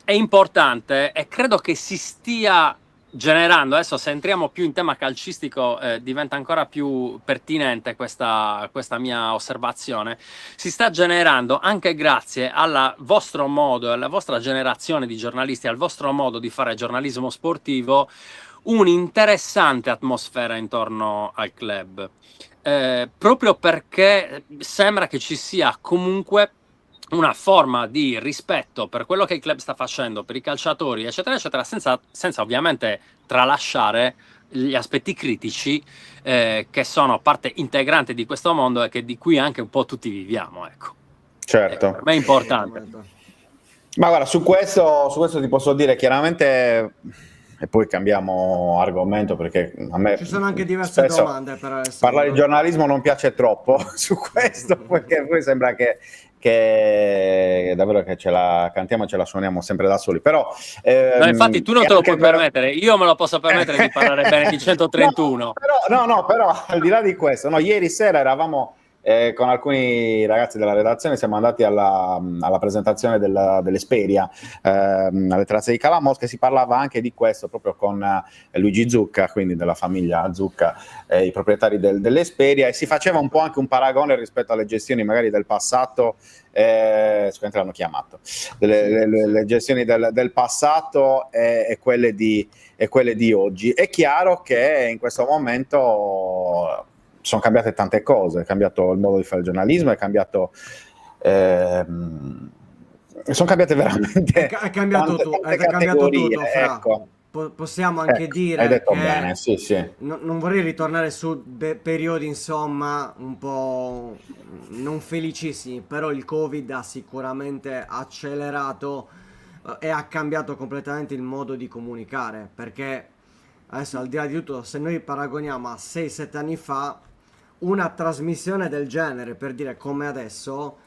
importante, e credo che si stia generando, adesso se entriamo più in tema calcistico diventa ancora più pertinente questa mia osservazione, si sta generando, anche grazie al vostro modo, alla vostra generazione di giornalisti, al vostro modo di fare giornalismo sportivo, un'interessante atmosfera intorno al club, proprio perché sembra che ci sia comunque una forma di rispetto per quello che il club sta facendo, per i calciatori, eccetera, eccetera, senza ovviamente tralasciare gli aspetti critici che sono parte integrante di questo mondo e di cui anche un po' tutti viviamo, ecco. Certo. Per me è importante. Ma guarda, su questo ti posso dire chiaramente, e poi cambiamo argomento, perché a me Ci sono anche diverse spesso domande per Alessandro. parlare di giornalismo non piace troppo su questo, perché poi sembra che davvero che ce la cantiamo e ce la suoniamo sempre da soli. Però No, infatti tu non te lo anche puoi permettere, io me lo posso permettere di parlare bene di 131. Però al di là di questo, no, ieri sera eravamo con alcuni ragazzi della redazione, siamo andati alla presentazione dell'Esperia alle terrazze di Cala Mosca, e si parlava anche di questo proprio con Luigi Zucca, quindi della famiglia Zucca, i proprietari dell'Esperia, e si faceva un po' anche un paragone rispetto alle gestioni magari del passato, sicuramente l'hanno chiamato, le gestioni del passato e quelle di oggi. È chiaro che in questo momento sono cambiate tante cose, è cambiato il modo di fare il giornalismo, è cambiato sono cambiate veramente È cambiato tante è cambiato categorie, tutto, Fra. ecco. Possiamo anche Ecco, dire hai detto che bene, sì. non vorrei ritornare su periodi, insomma, un po' non felicissimi, però il Covid ha sicuramente accelerato e ha cambiato completamente il modo di comunicare, perché adesso, al di là di tutto, se noi paragoniamo a 6-7 anni fa, una trasmissione del genere, per dire come adesso,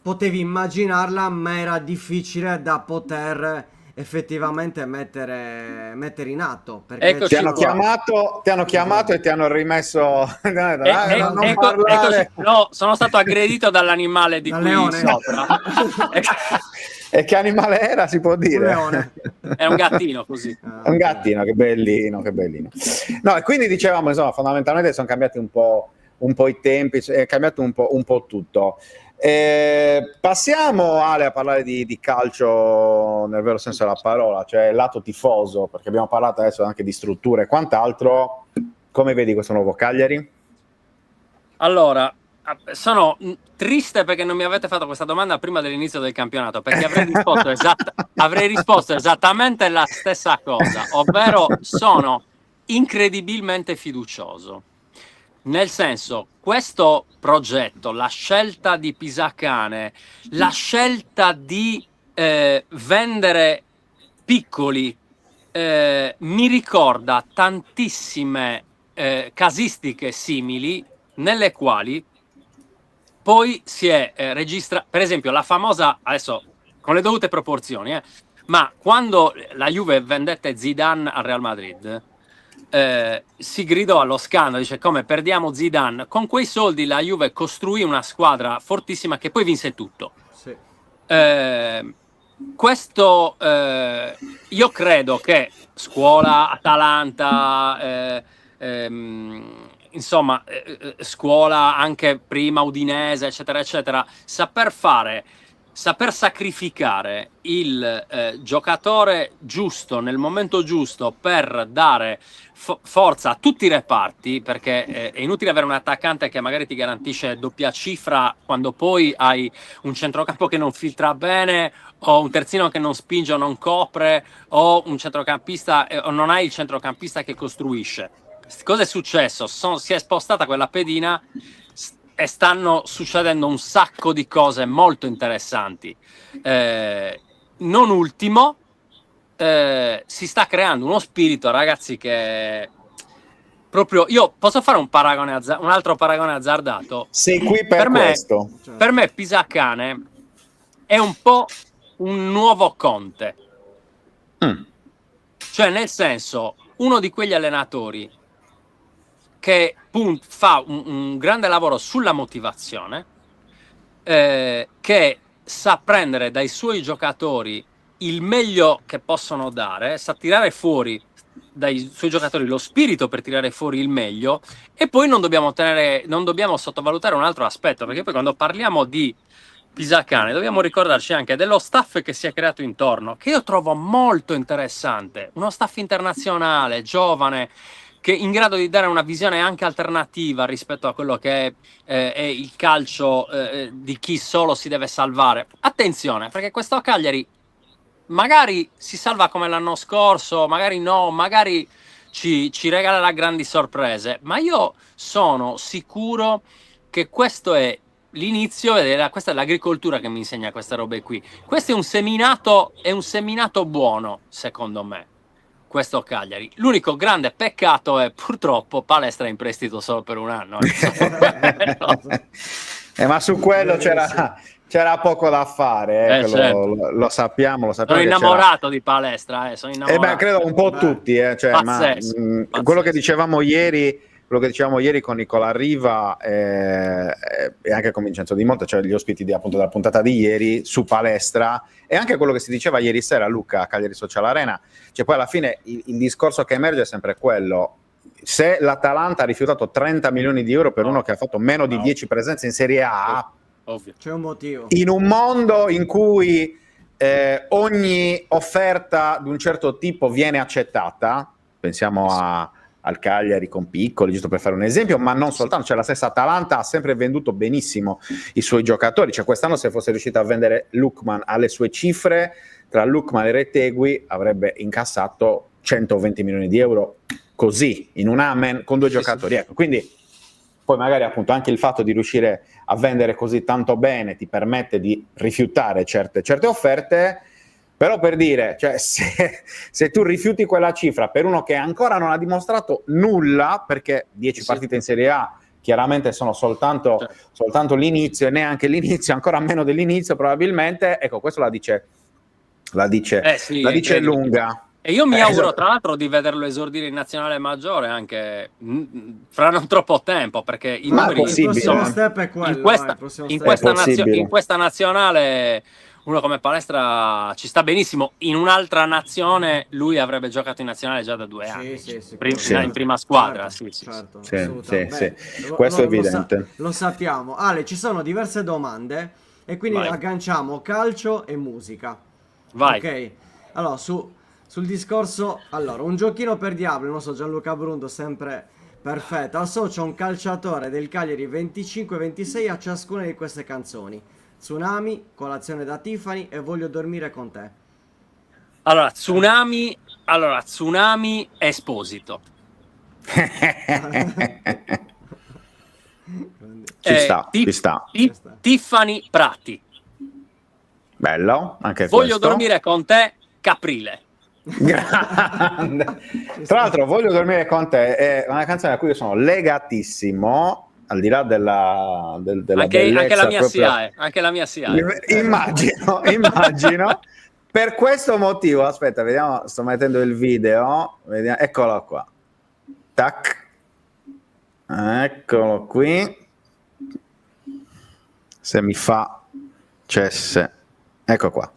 potevi immaginarla, ma era difficile da poter effettivamente mettere in atto, perché Eccoci Ti hanno chiamato e ti hanno rimesso non parlare. No, sono stato aggredito dall'animale di Dal qui leone. sopra. E che animale era, si può un dire? leone. È un gattino così. Un gattino, che bellino. No, e quindi dicevamo, insomma, fondamentalmente sono cambiati un po' i tempi, è cambiato un po' tutto. Passiamo, Ale, a parlare di calcio nel vero senso della parola, cioè il lato tifoso, perché abbiamo parlato adesso anche di strutture e quant'altro. Come vedi questo nuovo Cagliari? Allora, sono triste perché non mi avete fatto questa domanda prima dell'inizio del campionato, perché avrei risposto esattamente la stessa cosa, ovvero sono incredibilmente fiducioso. Nel senso, questo progetto, la scelta di Pisacane, la scelta di vendere Piccoli, mi ricorda tantissime casistiche simili, nelle quali poi si è registrata, per esempio, la famosa, adesso con le dovute proporzioni, ma quando la Juve vendette Zidane al Real Madrid, si gridò allo scandalo, dice come perdiamo Zidane, con quei soldi la Juve costruì una squadra fortissima che poi vinse tutto. Sì. Questo io credo che scuola, Atalanta, insomma, scuola anche prima Udinese, eccetera, eccetera, saper sacrificare il giocatore giusto nel momento giusto per dare forza a tutti i reparti, perché è inutile avere un attaccante che magari ti garantisce doppia cifra quando poi hai un centrocampo che non filtra bene, o un terzino che non spinge o non copre, o un centrocampista o non hai il centrocampista che costruisce. Cosa è successo? Si è spostata quella pedina e stanno succedendo un sacco di cose molto interessanti. Non ultimo, si sta creando uno spirito, ragazzi, che proprio io posso fare un altro paragone azzardato. Sei qui per questo. Per me Pisacane è un po' un nuovo Conte. Cioè, nel senso, uno di quegli allenatori che fa un grande lavoro sulla motivazione, che sa prendere dai suoi giocatori il meglio che possono dare, sa tirare fuori dai suoi giocatori lo spirito per tirare fuori il meglio. E poi non dobbiamo sottovalutare un altro aspetto, perché poi quando parliamo di Pisacane dobbiamo ricordarci anche dello staff che si è creato intorno, che io trovo molto interessante, uno staff internazionale, giovane, che è in grado di dare una visione anche alternativa rispetto a quello che è il calcio di chi solo si deve salvare. Attenzione, perché questo Cagliari magari si salva come l'anno scorso, magari no, magari ci regalerà grandi sorprese, ma io sono sicuro che questo è l'inizio, e questa è l'agricoltura che mi insegna queste robe qui. Questo è un seminato buono, secondo me. questo Cagliari. L'unico grande peccato è purtroppo Palestra in prestito solo per un anno. Ma su quello c'era poco da fare, certo. lo sappiamo Sono che innamorato di Palestra, sono innamorato. credo un po' tutti, cioè, Pazzesco, quello che dicevamo ieri con Nicola Riva e anche con Vincenzo Di Monte, cioè gli ospiti appunto della puntata di ieri su Palestra, e anche quello che si diceva ieri sera a Luca a Cagliari Social Arena, cioè poi alla fine il discorso che emerge è sempre quello: se l'Atalanta ha rifiutato 30 milioni di euro per uno che ha fatto meno di 10 presenze in Serie A, Ovvio. C'è un motivo. in un mondo in cui ogni offerta di un certo tipo viene accettata, pensiamo al Cagliari con Piccoli, giusto per fare un esempio, ma non soltanto, cioè la stessa Atalanta ha sempre venduto benissimo i suoi giocatori, cioè quest'anno se fosse riuscita a vendere Lookman alle sue cifre, tra Lookman e Retegui avrebbe incassato 120 milioni di euro così, in un amen, con due giocatori, ecco, quindi poi magari appunto anche il fatto di riuscire a vendere così tanto bene ti permette di rifiutare certe offerte, però per dire, cioè, se tu rifiuti quella cifra per uno che ancora non ha dimostrato nulla, perché 10 partite in Serie A chiaramente sono soltanto l'inizio, e neanche l'inizio, ancora meno dell'inizio probabilmente, ecco, questo la dice lunga. E io mi auguro tra l'altro di vederlo esordire in nazionale maggiore anche fra non troppo tempo, perché i numeri il prossimo step è quello, in questa nazionale uno come Palestra ci sta benissimo. In un'altra nazione lui avrebbe giocato in nazionale già da 2 anni, in prima squadra. Certo, questo è evidente. Lo sappiamo. Ale, ci sono diverse domande e quindi agganciamo calcio e musica. Vai. Ok, allora sul discorso, allora, un giochino per Diablo, non so, Gianluca Brundo, sempre perfetto, associa un calciatore del Cagliari 25-26 a ciascuna di queste canzoni: Tsunami, Colazione da Tiffany e Voglio dormire con te. Allora, Tsunami Esposito. Ci sta. Tiffany Prati. Bello, anche Voglio questo. dormire con te, Caprile. Grande. Tra l'altro Voglio dormire con te è una canzone a cui io sono legatissimo, al di là della anche la mia proprio... SIAE, anche la mia SIAE. Immagino. Per questo motivo, aspetta, vediamo, sto mettendo il video, vediamo, eccolo qua. Tac. Eccolo qui. Se mi fa cesse. Ecco qua.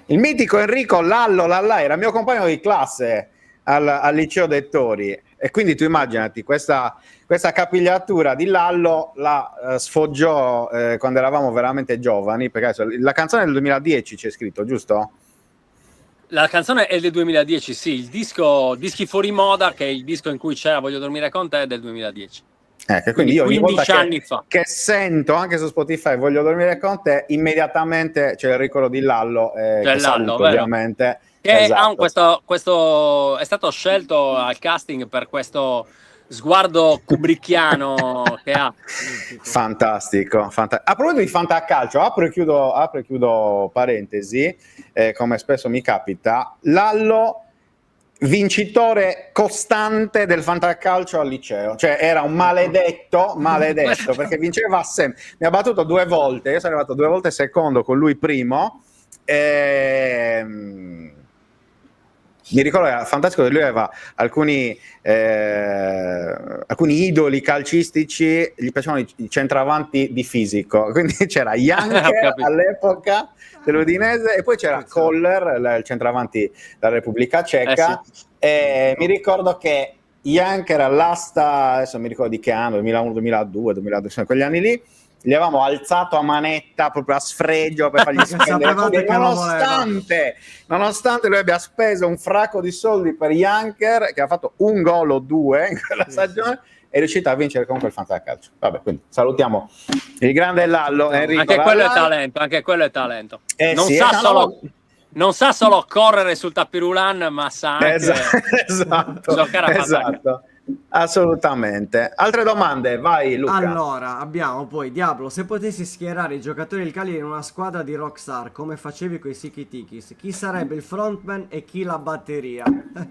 Il mitico Enrico Lallo Lallà era mio compagno di classe al liceo Dettori, e quindi tu immaginati questa capigliatura di Lallo la sfoggiò quando eravamo veramente giovani, perché la canzone è del 2010 c'è scritto, giusto? La canzone è del 2010, sì, il disco Dischi fuori moda, che è il disco in cui c'era Voglio dormire con te, è del 2010. Quindi io ogni 15 volta anni fa che sento anche su Spotify Voglio dormire con te, immediatamente c'è il ricordo di Lallo, che saluto, ovviamente. Che esatto. questo è stato scelto al casting per questo sguardo kubrickiano che ha. Fantastico. A proposito di fantacalcio, apro e chiudo parentesi, come spesso mi capita, Lallo vincitore costante del fantacalcio al liceo, cioè era un maledetto perché vinceva sempre, mi ha battuto 2 volte, io sono arrivato 2 volte secondo con lui primo, mi ricordo che era fantastico che lui aveva alcuni idoli calcistici, gli piacevano i centravanti di fisico, quindi c'era Janker all'epoca dell'Udinese e poi c'era Koller, il centravanti della Repubblica Ceca, e mi ricordo che Janker all'asta, adesso mi ricordo di che anno, 2001, 2002, 2002, quegli anni lì, gli avevamo alzato a manetta proprio a sfregio per fargli spendere nonostante lui abbia speso un fracco di soldi per Janker, che ha fatto 1 gol o 2 in quella stagione, è riuscito a vincere comunque il fantacalcio. Vabbè, quindi salutiamo il grande Lallo Enrico. Anche quello è talento. Non sa solo correre sul tapirulan, ma sa anche giocare a fantacalcio. Assolutamente. Altre domande? Vai Luca. Allora, abbiamo poi Diablo, se potessi schierare i giocatori del Cagliari in una squadra di Rockstar, come facevi con i Siki-Tikis, chi sarebbe il frontman e chi la batteria?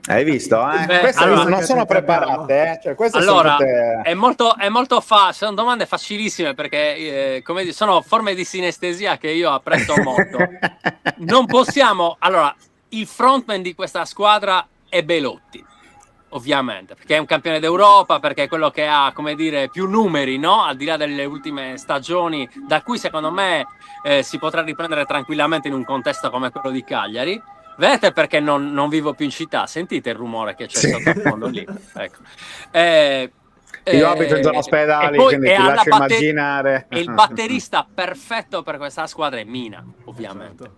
Hai visto? Beh, Queste allora- non sono preparate, eh? Cioè, queste Allora, sono tutte... è molto sono domande facilissime perché, come dire, sono forme di sinestesia che io apprezzo molto. Non possiamo... Allora, il frontman di questa squadra è Belotti, ovviamente, perché è un campione d'Europa, perché è quello che ha, come dire, più numeri, no? Al di là delle ultime stagioni, da cui secondo me si potrà riprendere tranquillamente in un contesto come quello di Cagliari. Vedete perché non vivo più in città? Sentite il rumore che c'è Sì. sottofondo lì? Ecco. Io abito in zona ospedali, quindi ti alla lascio immaginare. E il batterista perfetto per questa squadra è Mina, ovviamente.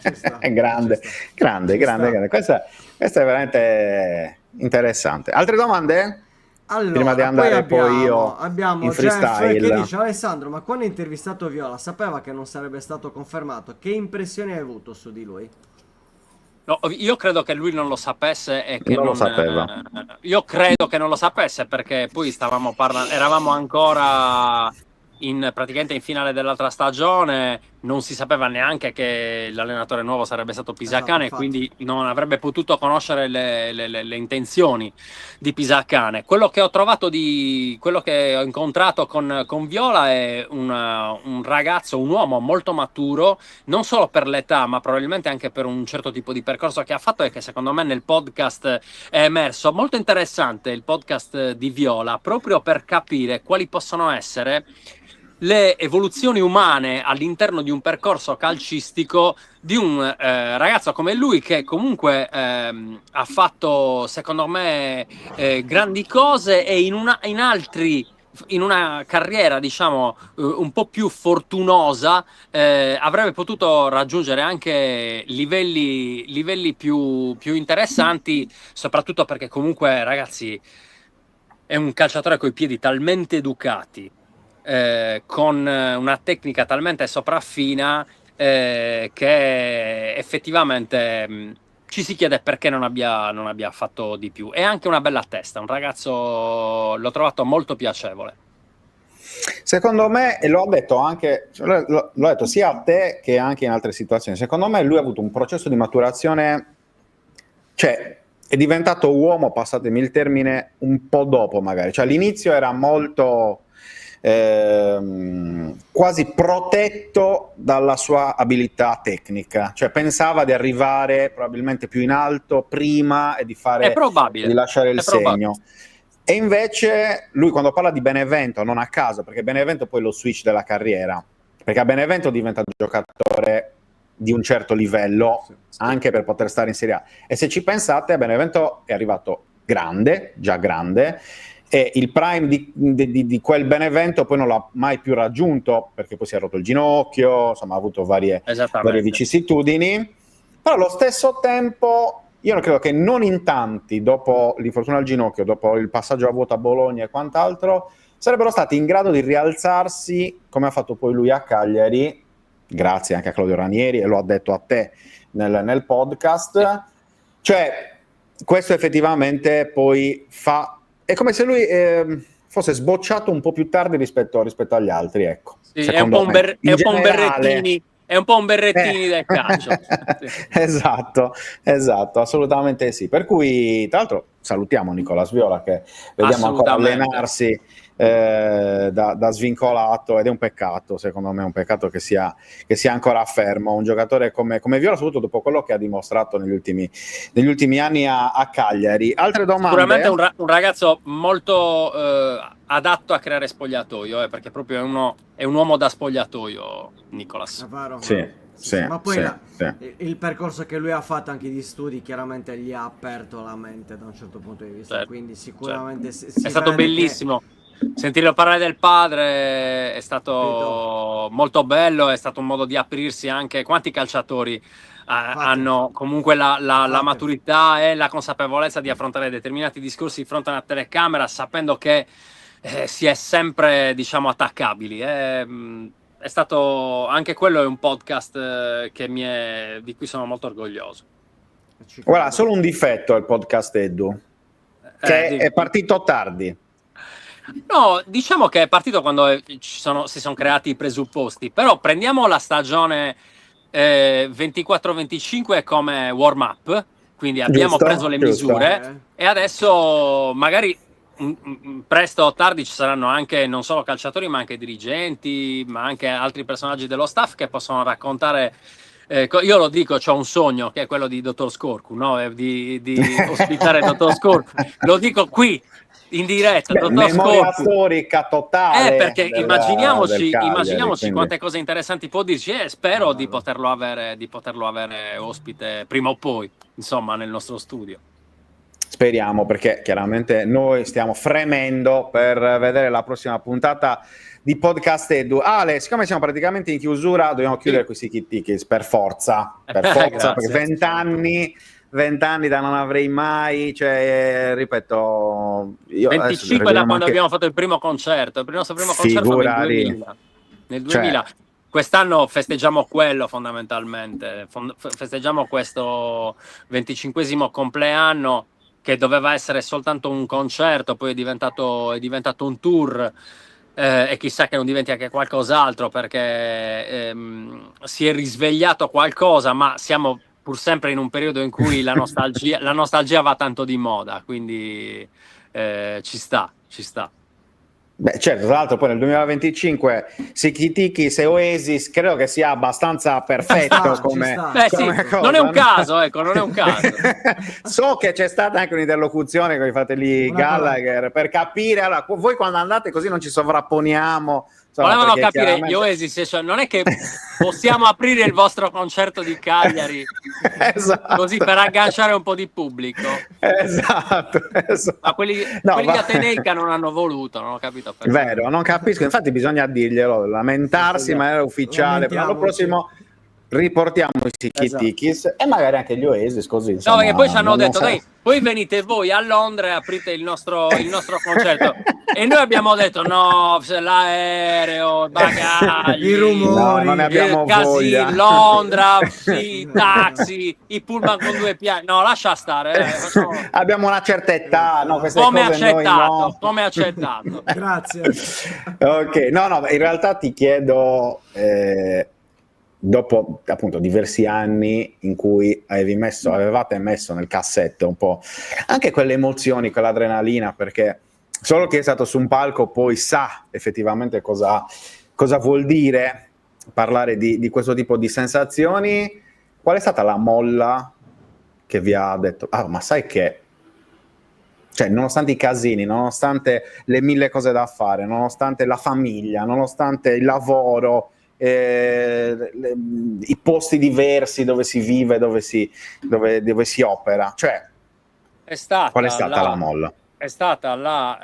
Ci sta, È grande, ci sta. grande, Ci grande, sta. grande. Questa è veramente interessante. Altre domande? Allora, Prima di andare poi io abbiamo in Jeff freestyle. che dice: Alessandro, ma quando hai intervistato Viola sapeva che non sarebbe stato confermato? Che impressioni hai avuto su di lui? No, io credo che lui non lo sapesse e che Non lo sapeva. Io credo che non lo sapesse perché poi stavamo parlando, eravamo ancora praticamente in finale dell'altra stagione, non si sapeva neanche che l'allenatore nuovo sarebbe stato Pisacane, Esatto, quindi non avrebbe potuto conoscere le intenzioni di Pisacane. Quello che ho trovato quello che ho incontrato con Viola è un ragazzo, un uomo molto maturo, non solo per l'età, ma probabilmente anche per un certo tipo di percorso che ha fatto e che secondo me nel podcast è emerso. Molto interessante il podcast di Viola, proprio per capire quali possono essere le evoluzioni umane all'interno di un percorso calcistico di un ragazzo come lui che comunque ha fatto, secondo me, grandi cose e in una carriera, diciamo, un po' più fortunosa, avrebbe potuto raggiungere anche livelli più interessanti, soprattutto perché comunque, ragazzi, è un calciatore coi piedi talmente educati, con una tecnica talmente sopraffina, che effettivamente ci si chiede perché non abbia fatto di più. È anche una bella testa, un ragazzo, l'ho trovato molto piacevole. Secondo me, e l'ho detto anche, l'ho detto sia a te che anche in altre situazioni, secondo me lui ha avuto un processo di maturazione, cioè è diventato uomo, passatemi il termine, un po' dopo magari, cioè all'inizio era molto quasi protetto dalla sua abilità tecnica, cioè pensava di arrivare probabilmente più in alto prima e di È probabile. di lasciare il È probabile. segno. E invece lui quando parla di Benevento, non a caso, perché Benevento poi è lo switch della carriera, perché a Benevento diventa un giocatore di un certo livello anche per poter stare in Serie A. E se ci pensate, a Benevento è arrivato grande, già grande, e il prime di quel Benevento poi non l'ha mai più raggiunto perché poi si è rotto il ginocchio, insomma ha avuto varie vicissitudini, però allo stesso tempo io credo che non in tanti, dopo l'infortunio al ginocchio, dopo il passaggio a vuoto a Bologna e quant'altro, sarebbero stati in grado di rialzarsi come ha fatto poi lui a Cagliari, grazie anche a Claudio Ranieri, e lo ha detto a te nel podcast. Cioè questo effettivamente poi è come se lui fosse sbocciato un po' più tardi rispetto agli altri, ecco. Sì, è un po' un Berrettini. È un po' un Berrettini del calcio. Esatto, assolutamente sì. Per cui, tra l'altro, salutiamo Nicolas Viola che vediamo ancora allenarsi da svincolato, ed è un peccato, secondo me, un peccato che sia ancora fermo. Un giocatore come Viola, soprattutto dopo quello che ha dimostrato negli ultimi anni a Cagliari. Altre domande? Sicuramente un ragazzo molto adatto a creare spogliatoio, perché proprio è un uomo da spogliatoio, Nicolas. È vero, Sì, ma poi sì. il percorso che lui ha fatto anche di studi chiaramente gli ha aperto la mente da un certo punto di vista, Certo, quindi sicuramente certo. È stato bellissimo. Sentirlo parlare del padre è stato molto bello, è stato un modo di aprirsi anche. Quanti calciatori hanno comunque la maturità e la consapevolezza di affrontare determinati discorsi di fronte a una telecamera sapendo che si è sempre, diciamo, attaccabili. È stato anche quello, è un podcast di cui sono molto orgoglioso. Guarda, solo un difetto al podcast Edu. che è partito tardi. No, diciamo che è partito quando si sono creati i presupposti, però prendiamo la stagione 24-25 come warm up, quindi abbiamo Giusto, preso le giusto. misure e adesso magari presto o tardi ci saranno anche non solo calciatori ma anche dirigenti, ma anche altri personaggi dello staff che possono raccontare. Io lo dico, c'ho un sogno che è quello di Dottor Scorcu, no? Di ospitare Dottor Scorcu, lo dico qui in diretta, Beh, Dottor memoria Scorcu. storica totale Perché del immaginiamoci Cagliari, quindi. quante cose interessanti può dirci e spero di poterlo avere ospite prima o poi, insomma, nel nostro studio. Speriamo, perché chiaramente noi stiamo fremendo per vedere la prossima puntata di Podcast Edu. Ale, siccome siamo praticamente in chiusura, dobbiamo chiudere questi Kittikis per forza, Grazie. perché 20 anni da non avrei mai, cioè, ripeto, io 25 da quando abbiamo fatto il primo concerto, il nostro primo concerto nel 2000. Cioè, Quest'anno festeggiamo quello fondamentalmente, festeggiamo questo 25esimo compleanno che doveva essere soltanto un concerto, poi è diventato un tour, e chissà che non diventi anche qualcos'altro, perché si è risvegliato qualcosa, ma siamo pur sempre in un periodo in cui la nostalgia va tanto di moda, quindi ci sta. beh, certo, tra l'altro poi nel 2025 Sikhitikis e Oasis credo che sia abbastanza perfetto Ci come, sta. Beh, sì, come cosa, non è un no? caso, ecco, non è un caso. So che c'è stata anche un'interlocuzione con i fratelli Una Gallagher per capire, allora, voi quando andate così non ci sovrapponiamo. Insomma, Volevano perché capire chiaramente- gli Oasis, cioè, non è che possiamo aprire il vostro concerto di Cagliari Esatto. così per agganciare un po' di pubblico. Esatto. Ma quelli di Ateneica non hanno voluto, non ho capito perché. Vero, non capisco, infatti bisogna dirglielo, lamentarsi in maniera ufficiale, per l'anno prossimo riportiamo i Sikhitikis e magari anche gli Oasis, così No, insomma, perché poi ci hanno non detto, sa- dai, poi venite voi a Londra e aprite il nostro concerto. E noi abbiamo detto, no, l'aereo, bagagli, I rumori. No, non ne abbiamo il casino, voglia. Londra, sì, i taxi, i pullman con 2 piani. No, lascia stare. Facciamo... Abbiamo una certa età, no, queste Come cose noi no. accettato. Grazie. Ok, no, in realtà ti chiedo, dopo appunto diversi anni in cui avevate messo nel cassetto un po' anche quelle emozioni, quell'adrenalina, perché solo chi è stato su un palco poi sa effettivamente cosa vuol dire parlare di questo tipo di sensazioni. Qual è stata la molla che vi ha detto, ma sai che, cioè, nonostante i casini, nonostante le 1000 cose da fare, nonostante la famiglia, nonostante il lavoro, i posti diversi dove si vive, dove si opera, cioè, qual è stata la molla? È stata la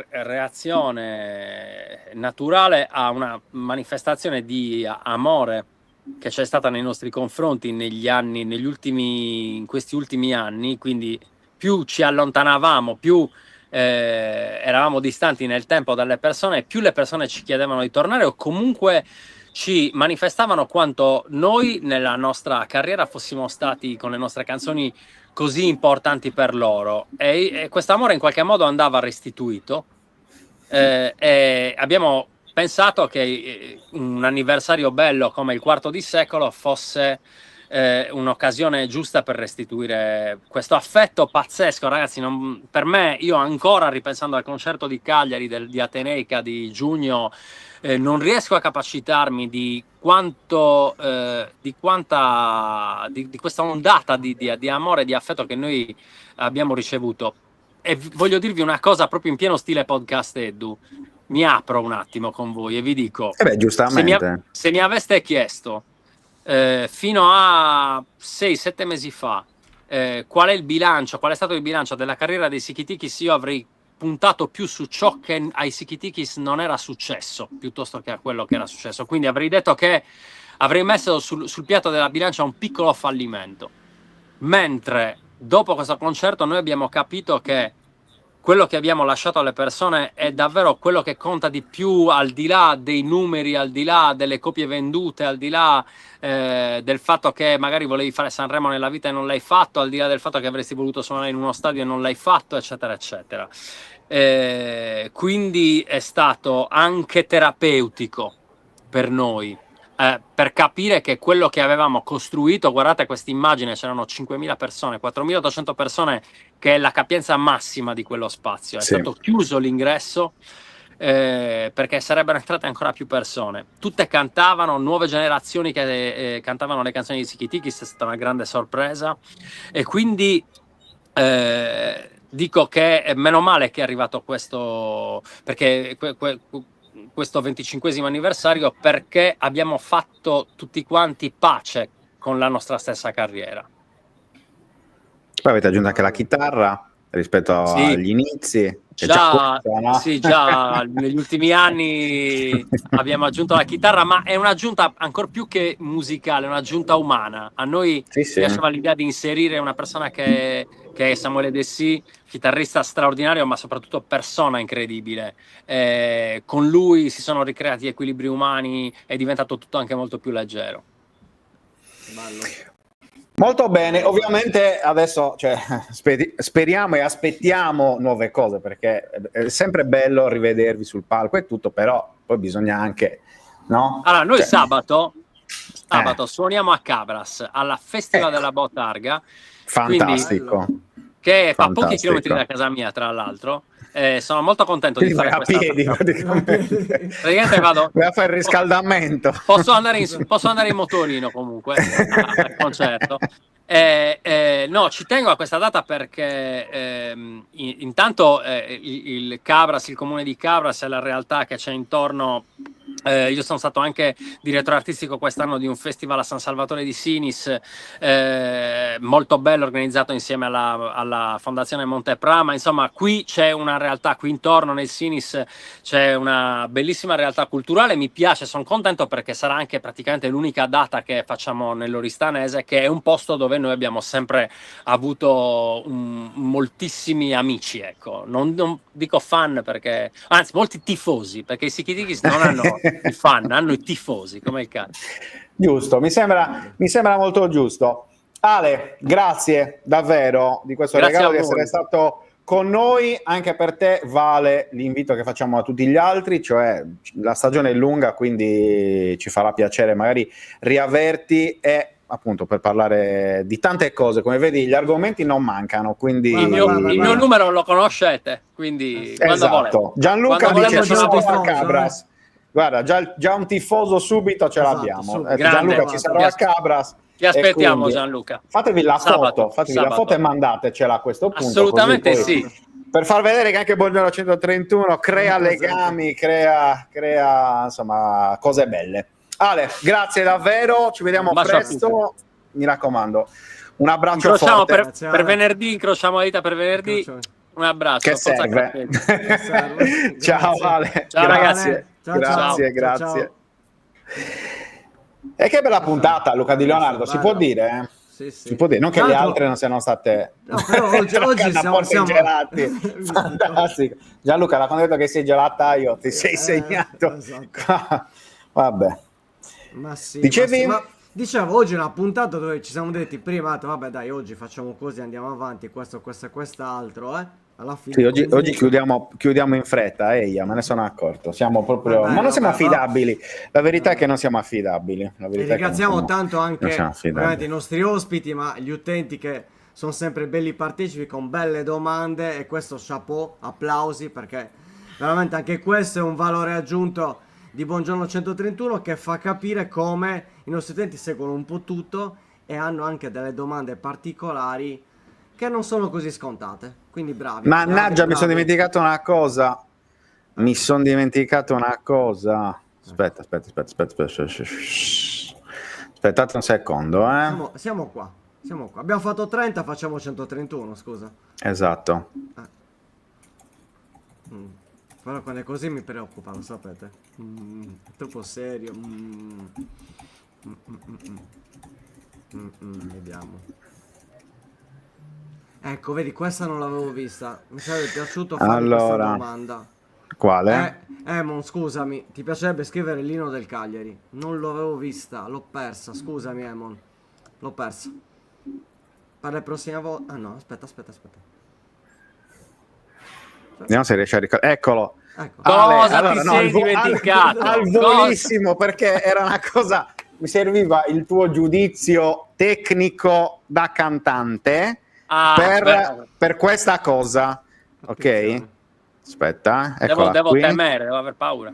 reazione naturale a una manifestazione di amore che c'è stata nei nostri confronti in questi ultimi anni, quindi più ci allontanavamo, più eravamo distanti nel tempo dalle persone, più le persone ci chiedevano di tornare o comunque ci manifestavano quanto noi nella nostra carriera fossimo stati con le nostre canzoni così importanti per loro, e questo amore in qualche modo andava restituito, e abbiamo pensato che un anniversario bello come il quarto di secolo fosse un'occasione giusta per restituire questo affetto pazzesco, ragazzi. Per me, io ancora ripensando al concerto di Cagliari di Ateneica di giugno, non riesco a capacitarmi di quanto di questa ondata di amore e di affetto che noi abbiamo ricevuto. E voglio dirvi una cosa proprio in pieno stile Podcast Edu. Mi apro un attimo con voi e vi dico, Beh, giustamente. se mi aveste chiesto fino a 6-7 mesi fa qual è stato il bilancio della carriera dei Sikhitikis, io avrei puntato più su ciò che ai Sikhitikis non era successo piuttosto che a quello che era successo, quindi avrei detto che avrei messo sul piatto della bilancia un piccolo fallimento, mentre dopo questo concerto noi abbiamo capito che quello che abbiamo lasciato alle persone è davvero quello che conta di più, al di là dei numeri, al di là delle copie vendute, al di là del fatto che magari volevi fare Sanremo nella vita e non l'hai fatto, al di là del fatto che avresti voluto suonare in uno stadio e non l'hai fatto, eccetera, eccetera. Quindi è stato anche terapeutico per noi, per capire che quello che avevamo costruito, guardate questa immagine, c'erano 5.000 persone, 4.800 persone, che è la capienza massima di quello spazio. È Sì. stato chiuso l'ingresso perché sarebbero entrate ancora più persone. Tutte cantavano, nuove generazioni che cantavano le canzoni di Sikitikis, è stata una grande sorpresa. E quindi dico che meno male che è arrivato questo, perché questo 25esimo anniversario, perché abbiamo fatto tutti quanti pace con la nostra stessa carriera. Poi avete aggiunto anche la chitarra rispetto Sì. agli inizi. Che Già, questo, no? sì, già negli ultimi anni abbiamo aggiunto la chitarra, ma è un'aggiunta ancor più che musicale, è un'aggiunta umana. A noi Sì, sì. piaceva l'idea di inserire una persona che è Samuele Dessì, chitarrista straordinario, ma soprattutto persona incredibile. Con lui si sono ricreati equilibri umani, è diventato tutto anche molto più leggero. Bello. Molto bene, ovviamente adesso speriamo e aspettiamo nuove cose, perché è sempre bello rivedervi sul palco e tutto, però poi bisogna anche, no? Allora, noi Cioè, sabato suoniamo a Cabras, alla Festival Ecco. della Botarga, fantastico. che fa pochi Fantastico. chilometri da casa mia, tra l'altro. Sono molto contento di Quindi fare vai a questa piedi praticamente. Praticamente vado. Vai a fare il riscaldamento. Posso andare in motorino comunque al concerto. No, ci tengo a questa data perché intanto il Cabras, il comune di Cabras, è la realtà che c'è intorno. Io sono stato anche direttore artistico quest'anno di un festival a San Salvatore di Sinis, molto bello, organizzato insieme alla Fondazione Monteprama. Insomma, qui c'è una realtà, qui intorno nel Sinis c'è una bellissima realtà culturale. Mi piace, sono contento perché sarà anche praticamente l'unica data che facciamo nell'Oristanese, che è un posto dove noi abbiamo sempre avuto moltissimi amici, ecco. Non dico fan perché, anzi, molti tifosi, perché i Sikitikis non hanno i fan, hanno i tifosi, come il calcio. Giusto, mi sembra molto giusto. Ale, grazie davvero di questo Grazie regalo, a di voi. essere stato con noi. Anche per te vale l'invito che facciamo a tutti gli altri, cioè la stagione è lunga, quindi ci farà piacere magari riaverti e appunto per parlare di tante cose. Come vedi, gli argomenti non mancano, quindi Il mio numero lo conoscete, quindi quando esatto. volete. Gianluca Quando dice volete ci sono sarò a tifoso, Cabras. Guarda, già un tifoso subito ce Esatto, l'abbiamo. subito. Grande. Gianluca, ci sarò a Cabras. Ti aspettiamo, E quindi Gianluca. Fatevi la Sabato, foto e mandatecela a questo punto. Assolutamente così poi, sì. per far vedere che anche Buongiorno 131 crea legami, crea insomma cose belle. Ale, grazie davvero, ci vediamo Un bacio a presto. Mi raccomando, un abbraccio Incrociamo forte. Grazie, per Ale. venerdì, incrociamo la dita per venerdì. Incrociamo. Un abbraccio. Che forza serve. Carpetti. serve. Ciao Grazie. Ale. Ciao, ragazzi. Ciao, Grazie, ciao. grazie. E che bella puntata, Luca Di Leonardo, si può dire? Eh? Sì, sì. Si può dire, non che Tra le l'altro- altre non siano state No, però oggi siamo gelati. Fantastico. Gianluca, da quando hai detto che sei gelataio ti sei segnato. esatto. Vabbè. Ma sì, Dicevi? ma dicevo, oggi è una puntata dove ci siamo detti prima, vabbè dai, oggi facciamo così, andiamo avanti, questo e quest'altro, alla fine. Sì, oggi comunque- chiudiamo in fretta, me ne sono accorto. Siamo proprio, Vabbè, ma non siamo vabbè, affidabili. La verità è che non siamo affidabili. La E verità è che non ringraziamo siamo- tanto non anche siamo affidabili. ovviamente i nostri ospiti, ma gli utenti che sono sempre belli partecipi con belle domande, e questo chapeau, applausi, perché veramente anche questo è un valore aggiunto di Buongiorno 131, che fa capire come i nostri utenti seguono un po' tutto e hanno anche delle domande particolari che non sono così scontate. Quindi bravi. Mannaggia, mi bravi. sono dimenticato una cosa. Aspetta. Aspettate un secondo, Siamo qua. Abbiamo fatto 30, facciamo 131, scusa. Esatto. Però quando è così mi preoccupa, lo sapete. È troppo serio. Vediamo. Ecco, vedi, questa non l'avevo vista. Mi sarebbe piaciuto fare Allora. questa domanda. Quale? Mon, scusami, ti piacerebbe scrivere l'inno del Cagliari? Non l'avevo vista, l'ho persa. Scusami, Emon. L'ho persa. Per la prossima volta. Ah no, aspetta. Vediamo se riesce a ricordare. Eccolo. Ecco. Cosa ti sei dimenticato? Al volissimo, perché era una cosa. Mi serviva il tuo giudizio tecnico da cantante per questa cosa. Ok? Attenzione. Aspetta, eccola Devo qui. temere, devo aver paura.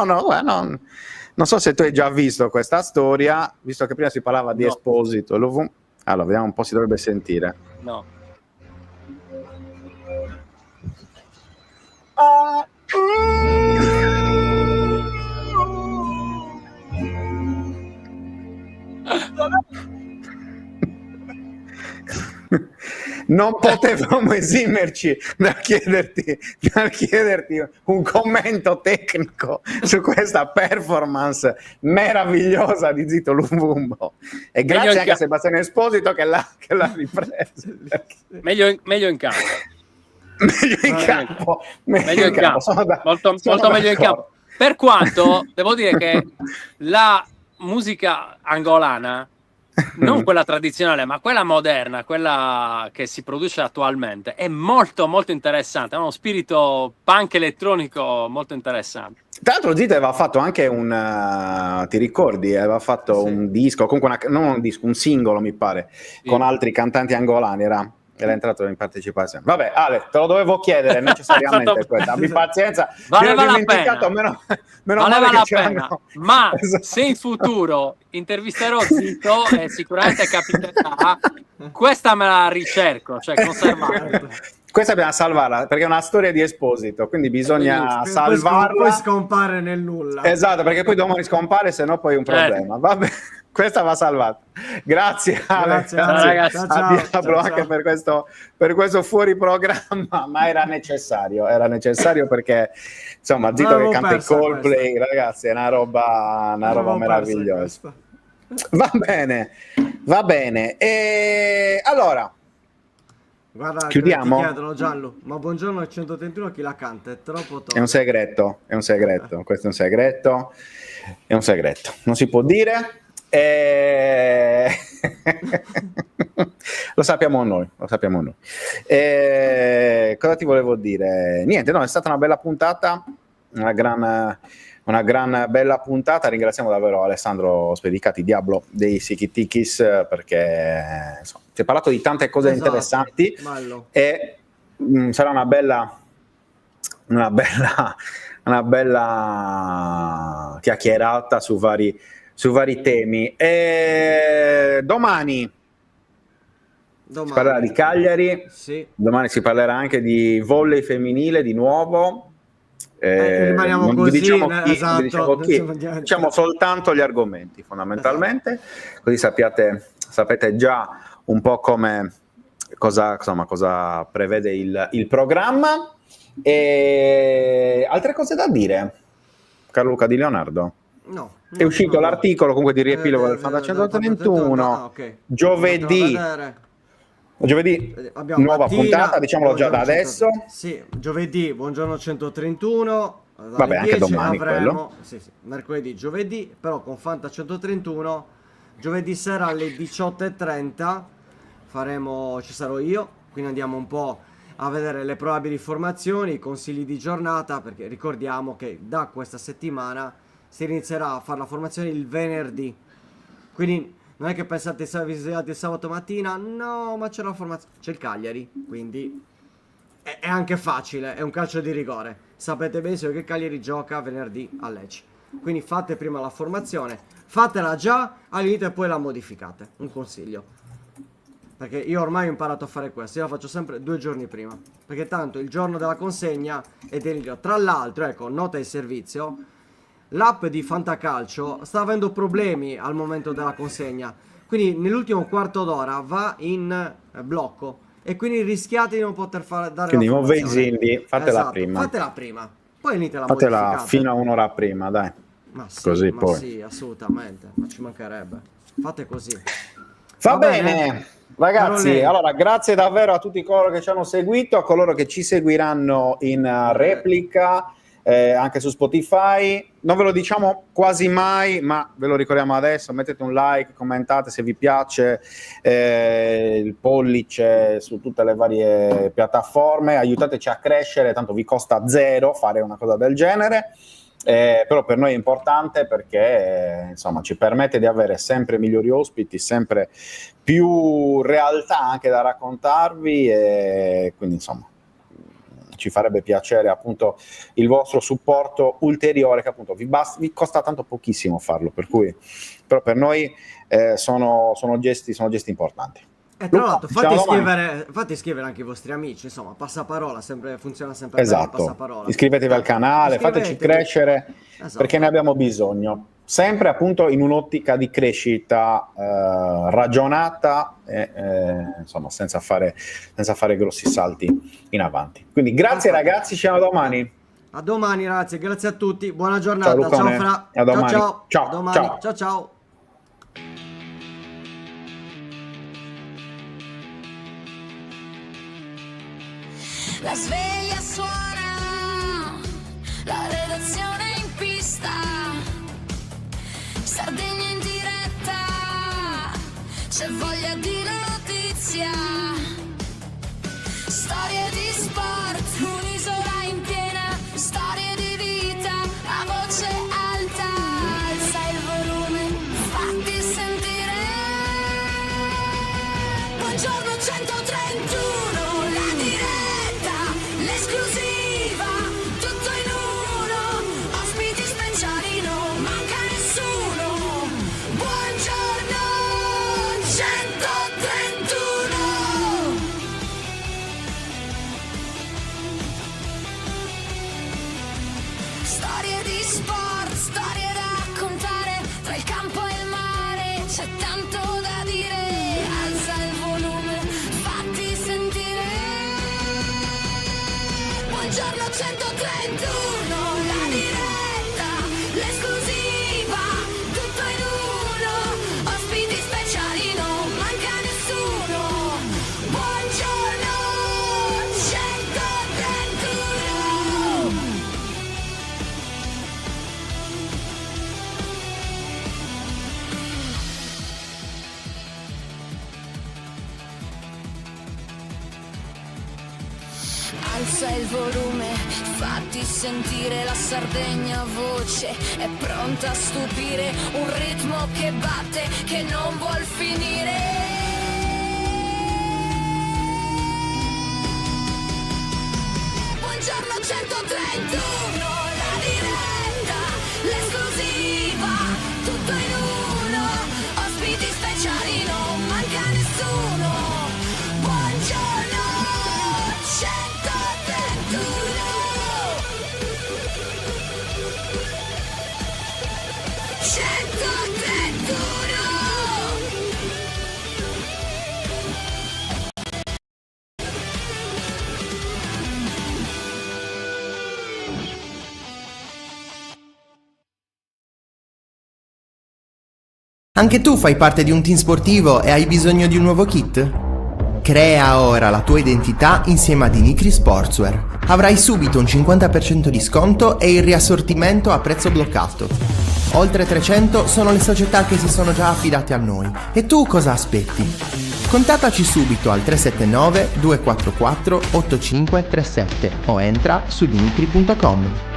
No, non so se tu hai già visto questa storia, visto che prima si parlava di No. Esposito. Allora, vediamo un po', si dovrebbe sentire. No. Non potevamo esimerci dal chiederti un commento tecnico su questa performance meravigliosa di Zito Luvumbo. E grazie in anche a ca- Sebastiano Esposito che l'ha ripreso. Meglio in campo. Meglio in campo. Meglio in campo. Sono Molto meglio in d'accordo. campo. Per quanto devo dire che la musica angolana, non quella tradizionale, ma quella moderna, quella che si produce attualmente, è molto molto interessante. Ha uno spirito punk elettronico molto interessante. Tra l'altro Zito aveva fatto anche ti ricordi? Aveva fatto Sì. un disco, comunque non un disco, un singolo mi pare, Sì. con altri cantanti angolani, era entrato in partecipazione. Vabbè, Ale, te lo dovevo chiedere necessariamente Stato- questo. Abbi pazienza, Valeva mi ero la dimenticato, pena. meno Valeva male la che pena, c'erano. ma Esatto. se in futuro intervisterò Zito, e sicuramente capiterà, questa me la ricerco, cioè conservarla. Questa dobbiamo salvarla perché è una storia di Esposito, quindi bisogna Poi salvarla. scompare nel nulla. Esatto, perché poi domani scompare, se no poi è un Certo. problema. Vabbè, questa va salvata. Grazie Ale, Grazie, Ale. Ragazzi. a ciao, Diablo ciao, anche ciao. per questo fuori programma, ma era necessario perché insomma Zito che l'avevo canta i persa Coldplay, ragazzi, è una roba L'avevo persa meravigliosa. questa. Va bene. E allora, Guarda, Chiudiamo? ti chiedono Giallo, ma buongiorno al 131 chi la canta? È troppo è un segreto, questo è un segreto, non si può dire. Lo sappiamo noi. Cosa ti volevo dire? Niente, no, è stata una bella puntata, una gran bella puntata. Ringraziamo davvero Alessandro Spedicati, Diablo dei Sikitikis, perché insomma, si è parlato di tante cose Esatto, interessanti bello. e sarà una bella chiacchierata su vari temi. E domani si parlerà di Cagliari, Sì. domani si parlerà anche di volley femminile di nuovo. Rimaniamo Non vi così, diciamo chi, non vi esatto, diciamo chi, non diciamo diciamo soltanto gli argomenti fondamentalmente, così sapete già un po' cosa prevede il programma. E altre cose da dire, Carluca Di Leonardo? No. È uscito l'articolo comunque di riepilogo del Fanta 131, ok. giovedì Abbiamo nuova mattina, puntata, diciamolo già da buongiorno adesso. Sì, giovedì, buongiorno 131. dalle Vabbè, anche 10 domani avremo, sì, mercoledì, giovedì, però con Fanta 131, giovedì sera alle 18:30 ci sarò io, quindi andiamo un po' a vedere le probabili formazioni, i consigli di giornata, perché ricordiamo che da questa settimana si inizierà a fare la formazione il venerdì, quindi non è che pensate vi svegliate il sabato mattina, no, ma c'è la formazione, c'è il Cagliari, quindi è anche facile, è un calcio di rigore, sapete benissimo che il Cagliari gioca venerdì a Lecce, quindi fate prima la formazione, fatela già all'inizio e poi la modificate, un consiglio, perché io ormai ho imparato a fare questo, io la faccio sempre 2 giorni prima, perché tanto il giorno della consegna è delirio. Tra l'altro, ecco, nota di servizio, l'app di Fantacalcio sta avendo problemi al momento della consegna, quindi nell'ultimo quarto d'ora va in blocco e quindi rischiate di non poter dare Quindi la muove formazione. Zindi, fatela Esatto, prima. fatela prima, poi venite la Fatela modificate. fino a un'ora prima, dai. Ma sì, Così ma poi. sì, assolutamente, ma ci mancherebbe, fate così. Va Va bene. Ragazzi, Lei. allora grazie davvero a tutti coloro che ci hanno seguito, a coloro che ci seguiranno in replica, anche su Spotify. Non ve lo diciamo quasi mai, ma ve lo ricordiamo adesso. Mettete un like, commentate se vi piace, il pollice su tutte le varie piattaforme, aiutateci a crescere, tanto vi costa zero fare una cosa del genere. Però per noi è importante perché insomma ci permette di avere sempre migliori ospiti, sempre più realtà anche da raccontarvi, e quindi insomma ci farebbe piacere appunto il vostro supporto ulteriore, che appunto vi costa tanto pochissimo farlo, per cui però per noi sono gesti importanti. E tra Luca, l'altro fate iscrivere anche i vostri amici, insomma, passaparola, funziona sempre bene il Esatto, passaparola. iscrivetevi al canale, fateci crescere, Esatto. perché ne abbiamo bisogno, sempre appunto in un'ottica di crescita ragionata e insomma senza fare grossi salti in avanti. Quindi grazie ragazzi, ci vediamo domani. A domani ragazzi, grazie a tutti, buona giornata, Ciao, ciao Lucone. Fra, A domani. ciao, Ciao, a domani. ciao. Ciao ciao. La sveglia suona, la redazione in pista, Sardegna in diretta, c'è voglia di notizia, storie di sport, un'isola in piena, storie di vita, a voce alta, alza il volume, fatti sentire. Buongiorno 131, la diretta, l'esclusiva, tutto in uno, ospiti speciali, non manca nessuno. Buongiorno 131. Storie di sport, storie da raccontare, tra il campo e il mare c'è tanto da dire. Alza il volume, fatti sentire. Buongiorno 131, la diretta, l'esclusiva, tutto in uno, ospiti speciali, non manca nessuno. Buongiorno 131. Alza il volume, fatti sentire, la Sardegna a voce è pronta a stupire, un ritmo che batte, che non vuol finire. Buongiorno 131, la diretta, l'esclusiva, tutto in uno, ospiti speciali, non manca nessuno. Buongiorno 131. 131. Anche tu fai parte di un team sportivo e hai bisogno di un nuovo kit? Crea ora la tua identità insieme ad Inicri Sportswear. Avrai subito un 50% di sconto e il riassortimento a prezzo bloccato. Oltre 300 sono le società che si sono già affidate a noi. E tu cosa aspetti? Contattaci subito al 379 244 8537 o entra su dinicri.com.